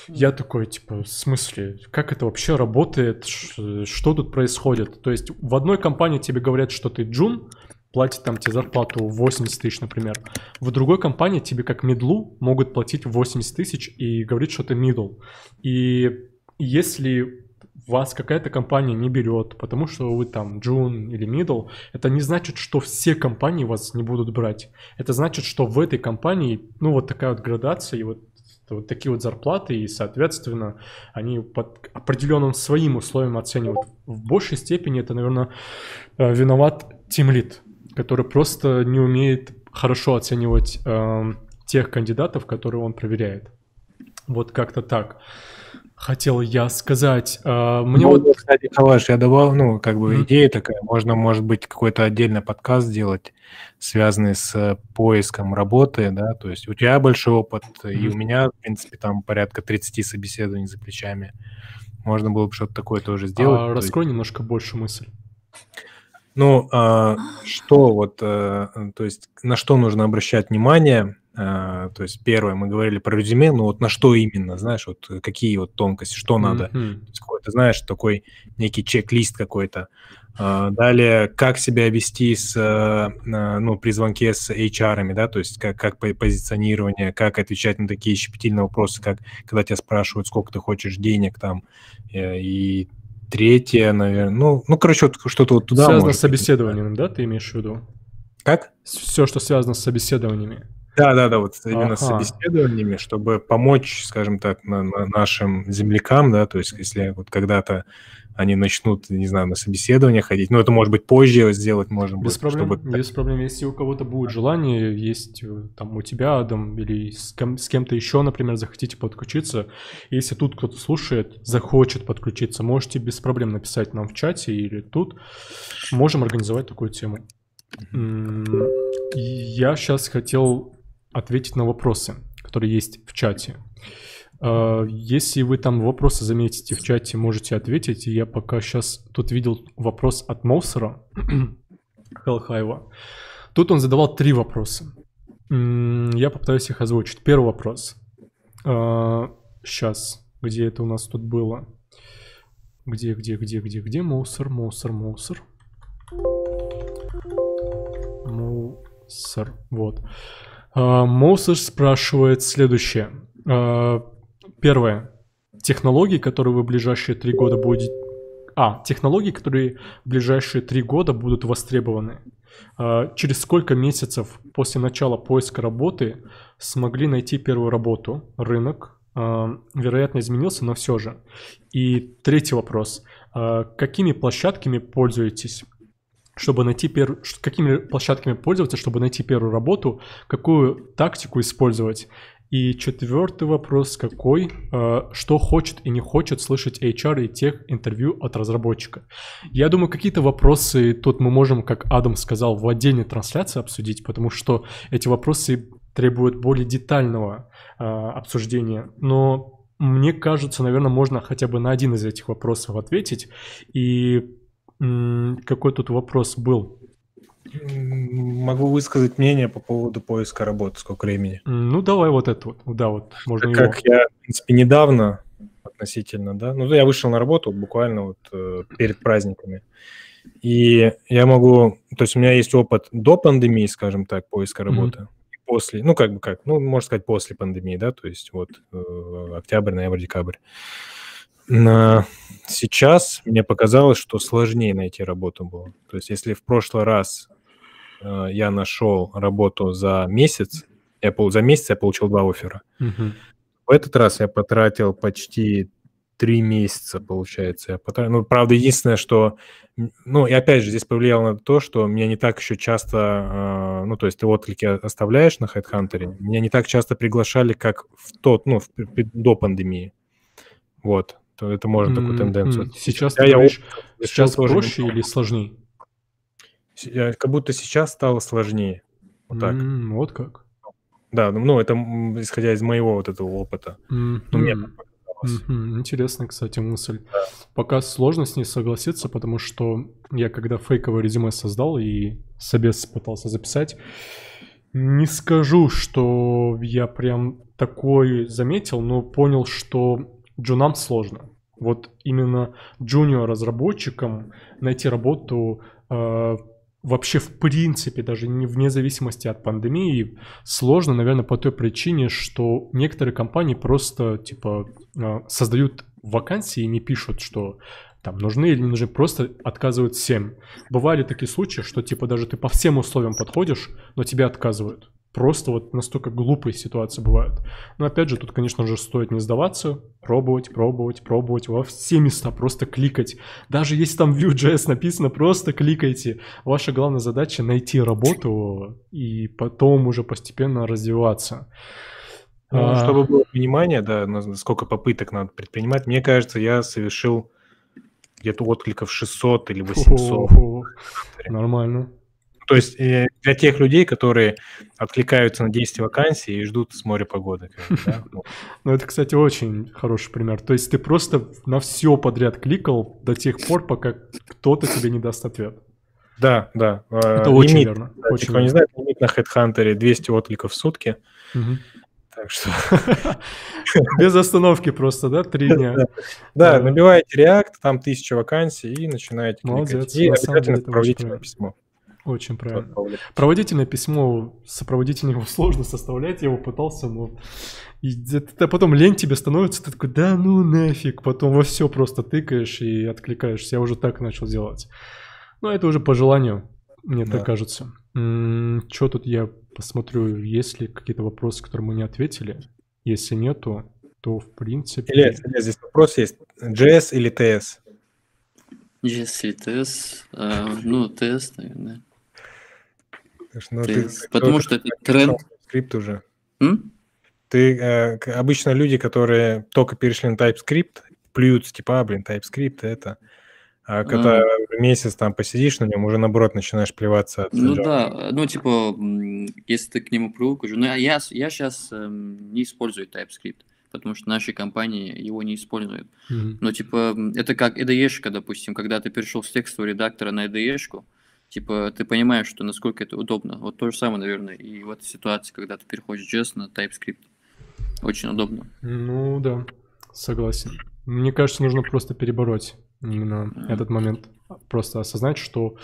Я такой, типа, в смысле, как это вообще работает, что тут происходит? То есть в одной компании тебе говорят, что ты джун, платят там тебе зарплату 80 тысяч, например. В другой компании тебе как мидлу могут платить 80 тысяч и говорить, что ты мидл. И если вас какая-то компания не берет, потому что вы там джун или мидл, это не значит, что все компании вас не будут брать. Это значит, что в этой компании, ну, вот такая вот градация, и вот такие вот зарплаты, и, соответственно, они под определенным своим условиям оценивают. В большей степени это, наверное, виноват тимлид, который просто не умеет хорошо оценивать тех кандидатов, которые он проверяет. Вот как-то так. Хотел я сказать. Мне вот, кстати, Калаш, я добавил, ну, как бы идея такая, можно, может быть, какой-то отдельный подкаст сделать, связанный с поиском работы, да, то есть у тебя большой опыт, и у меня, в принципе, там порядка 30 собеседований за плечами. Можно было бы что-то такое тоже сделать. Раскрой немножко больше мысль. Ну, что вот, то есть на что нужно обращать внимание? То есть первое, мы говорили про резюме, но вот на что именно, знаешь, вот какие вот тонкости, что надо? То есть какой-то, знаешь, такой некий чек-лист какой-то. Далее, как себя вести ну, при звонке с HR-ами, да, то есть как позиционирование, как отвечать на такие щепетильные вопросы, как когда тебя спрашивают, сколько ты хочешь денег там, и третье, наверное, ну, короче, вот что-то вот туда. Связано с собеседованием, да, ты имеешь в виду? Как? Все, что связано с собеседованиями. Да, вот именно с собеседованиями, чтобы помочь, скажем так, нашим землякам, да, то есть если вот когда-то они начнут, не знаю, на собеседование ходить, но это может быть позже сделать можно будет. Без проблем, без проблем. Если у кого-то будет желание, есть там у тебя, Адам, или с кем-то еще, например, захотите подключиться, если тут кто-то слушает, захочет подключиться, можете без проблем написать нам в чате или тут, можем организовать такую тему. Я сейчас хотел ответить на вопросы, которые есть в чате. Если вы там вопросы заметите в чате, можете ответить. Я пока сейчас тут видел вопрос от Моусера, Хеллхайва. Тут он задавал 3 вопроса. Я попытаюсь их озвучить. Первый вопрос. Сейчас, где это у нас тут было? Где? Моусер. Вот. Моусер спрашивает следующее. Первое. Технологии, которые вы в ближайшие 3 года будете... технологии, которые в ближайшие 3 года будут востребованы. Через сколько месяцев после начала поиска работы смогли найти первую работу? Рынок, вероятно, изменился, но все же. И третий вопрос. Какими площадками пользуетесь? Какими площадками пользоваться, чтобы найти первую работу, какую тактику использовать? И четвертый вопрос какой? Что хочет и не хочет слышать HR и тех интервью от разработчика? Я думаю, какие-то вопросы тут мы можем, как Адам сказал, в отдельной трансляции обсудить, потому что эти вопросы требуют более детального обсуждения. Но мне кажется, наверное, можно хотя бы на один из этих вопросов ответить. И какой тут вопрос был? Могу высказать мнение по поводу поиска работы, сколько времени. Ну, давай вот это вот. Да, вот можно его. Как я, в принципе, недавно относительно, да, ну, я вышел на работу буквально вот перед праздниками. И я могу, то есть у меня есть опыт до пандемии, скажем так, поиска работы. И после, ну, можно сказать, после пандемии, да, то есть вот октябрь, ноябрь, декабрь. Сейчас мне показалось, что сложнее найти работу было. То есть если в прошлый раз я нашел работу за месяц, я получил 2 оффера. В этот раз я потратил почти 3 месяца, получается, я потратил. Ну, правда, единственное, что... Ну, и опять же, здесь повлияло на то, что меня не так еще часто... Ну, то есть ты отклики оставляешь на HeadHunter, меня не так часто приглашали, как до пандемии. Вот. То это можно такую тенденцию. Сейчас, ты говоришь, сейчас проще или сложнее? Как будто сейчас стало сложнее. Вот так. Вот как? Да, ну, это исходя из моего вот этого опыта. Ну, мне интересная, кстати, мысль. Да. Пока сложно с ней согласиться, потому что я когда фейковое резюме создал и собес пытался записать, не скажу, что я прям такой заметил, но понял, что джунам сложно. Вот именно джуниор-разработчикам найти работу вообще в принципе, даже вне зависимости от пандемии, сложно, наверное, по той причине, что некоторые компании просто, типа, создают вакансии и не пишут, что там нужны или не нужны, просто отказывают всем. Бывали такие случаи, что, типа, даже ты по всем условиям подходишь, но тебе отказывают. Просто вот настолько глупые ситуации бывают. Но опять же, тут, конечно же, стоит не сдаваться, пробовать во все места, просто кликать. Даже если там Vue.js написано, просто кликайте. Ваша главная задача — найти работу и потом уже постепенно развиваться. Чтобы было понимание, да, сколько попыток надо предпринимать, мне кажется, я совершил где-то откликов 600 или 800. Нормально. То есть для тех людей, которые откликаются на 10 вакансий и ждут с моря погоды. Да? Ну, это, кстати, очень хороший пример. То есть ты просто на все подряд кликал до тех пор, пока кто-то тебе не даст ответ. Да, да. Это очень верно. Очень кто не знает, лимит на HeadHunter 200 откликов в сутки. Так что... Без остановки просто, да, 3 дня? Да, набиваете React, там 1000 вакансий и начинаете кликать. Молодец. И обязательно проводительное письмо. Очень правильно. Проводительное письмо, сопроводительное его сложно составлять, я его пытался, но... А потом лень тебе становится, ты такой, да ну нафиг, потом во все просто тыкаешь и откликаешься. Я уже так начал делать. Но это уже по желанию, мне так кажется. Что тут я посмотрю, есть ли какие-то вопросы, которые мы не ответили? Если нету, то в принципе... Или здесь вопрос есть, JS или TS? JS или TS? Ну, TS, наверное. Потому что это тренд. Скрипт уже. Обычно люди, которые только перешли на TypeScript, плюются, типа, TypeScript это... А когда месяц там посидишь на нем, уже наоборот начинаешь плеваться. Ну да, ну типа, если ты к нему привык уже... Ну я сейчас не использую TypeScript, потому что наши компании его не используют. Но типа, это как IDE-шка, допустим, когда ты перешел с текстового редактора на IDE-шку, типа, ты понимаешь, что насколько это удобно. Вот то же самое, наверное, и в этой ситуации, когда ты переходишь JS на TypeScript. Очень удобно. Ну да, согласен. Мне кажется, нужно просто перебороть именно этот момент. Просто осознать, что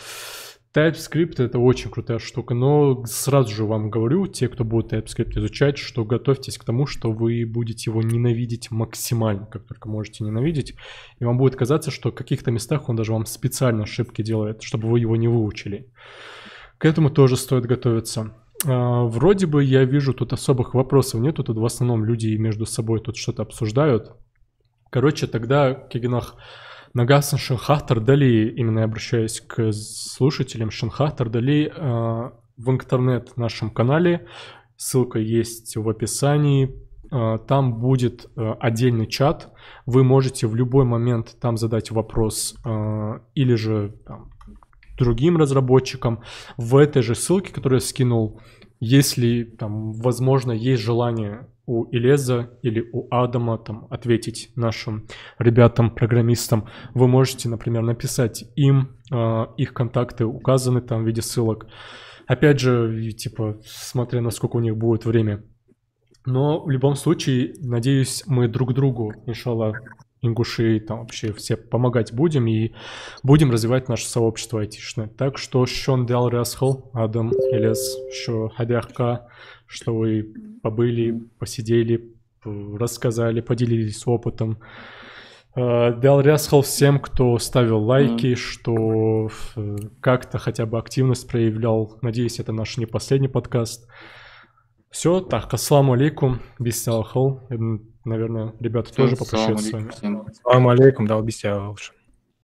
TypeScript — это очень крутая штука. Но сразу же вам говорю, те, кто будет TypeScript изучать, что готовьтесь к тому, что вы будете его ненавидеть максимально, как только можете ненавидеть. И вам будет казаться, что в каких-то местах он даже вам специально ошибки делает, чтобы вы его не выучили. К этому тоже стоит готовиться. Вроде бы я вижу, тут особых вопросов нету. Тут в основном люди между собой тут что-то обсуждают. Короче, тогда Кегенах Нагасан Шенхахтар Дали, именно я обращаюсь к слушателям, Шенхахтар Дали в интернет нашем канале, ссылка есть в описании, там будет отдельный чат, вы можете в любой момент там задать вопрос или же там, другим разработчикам. В этой же ссылке, которую я скинул, если там, возможно, есть желание у Илеза или у Адама там ответить нашим ребятам, программистам, вы можете, например, написать им, их контакты указаны там в виде ссылок. Опять же, типа, смотря насколько у них будет время. Но в любом случае, надеюсь, мы друг другу, иншаллах, ингуши, там вообще все помогать будем и будем развивать наше сообщество айтишное. Так что Шон Дел Расхол, Адам, Илес, что Хадяхка, что вы побыли, посидели, рассказали, поделились опытом. Дел Расхол всем, кто ставил лайки, что как-то хотя бы активность проявлял. Надеюсь, это наш не последний подкаст. Все, так, ассаламу алейкум, бисмиллаху. Наверное, ребята тоже попрощаются с вами. Ассаламу алейкум, да, объясняю лучше.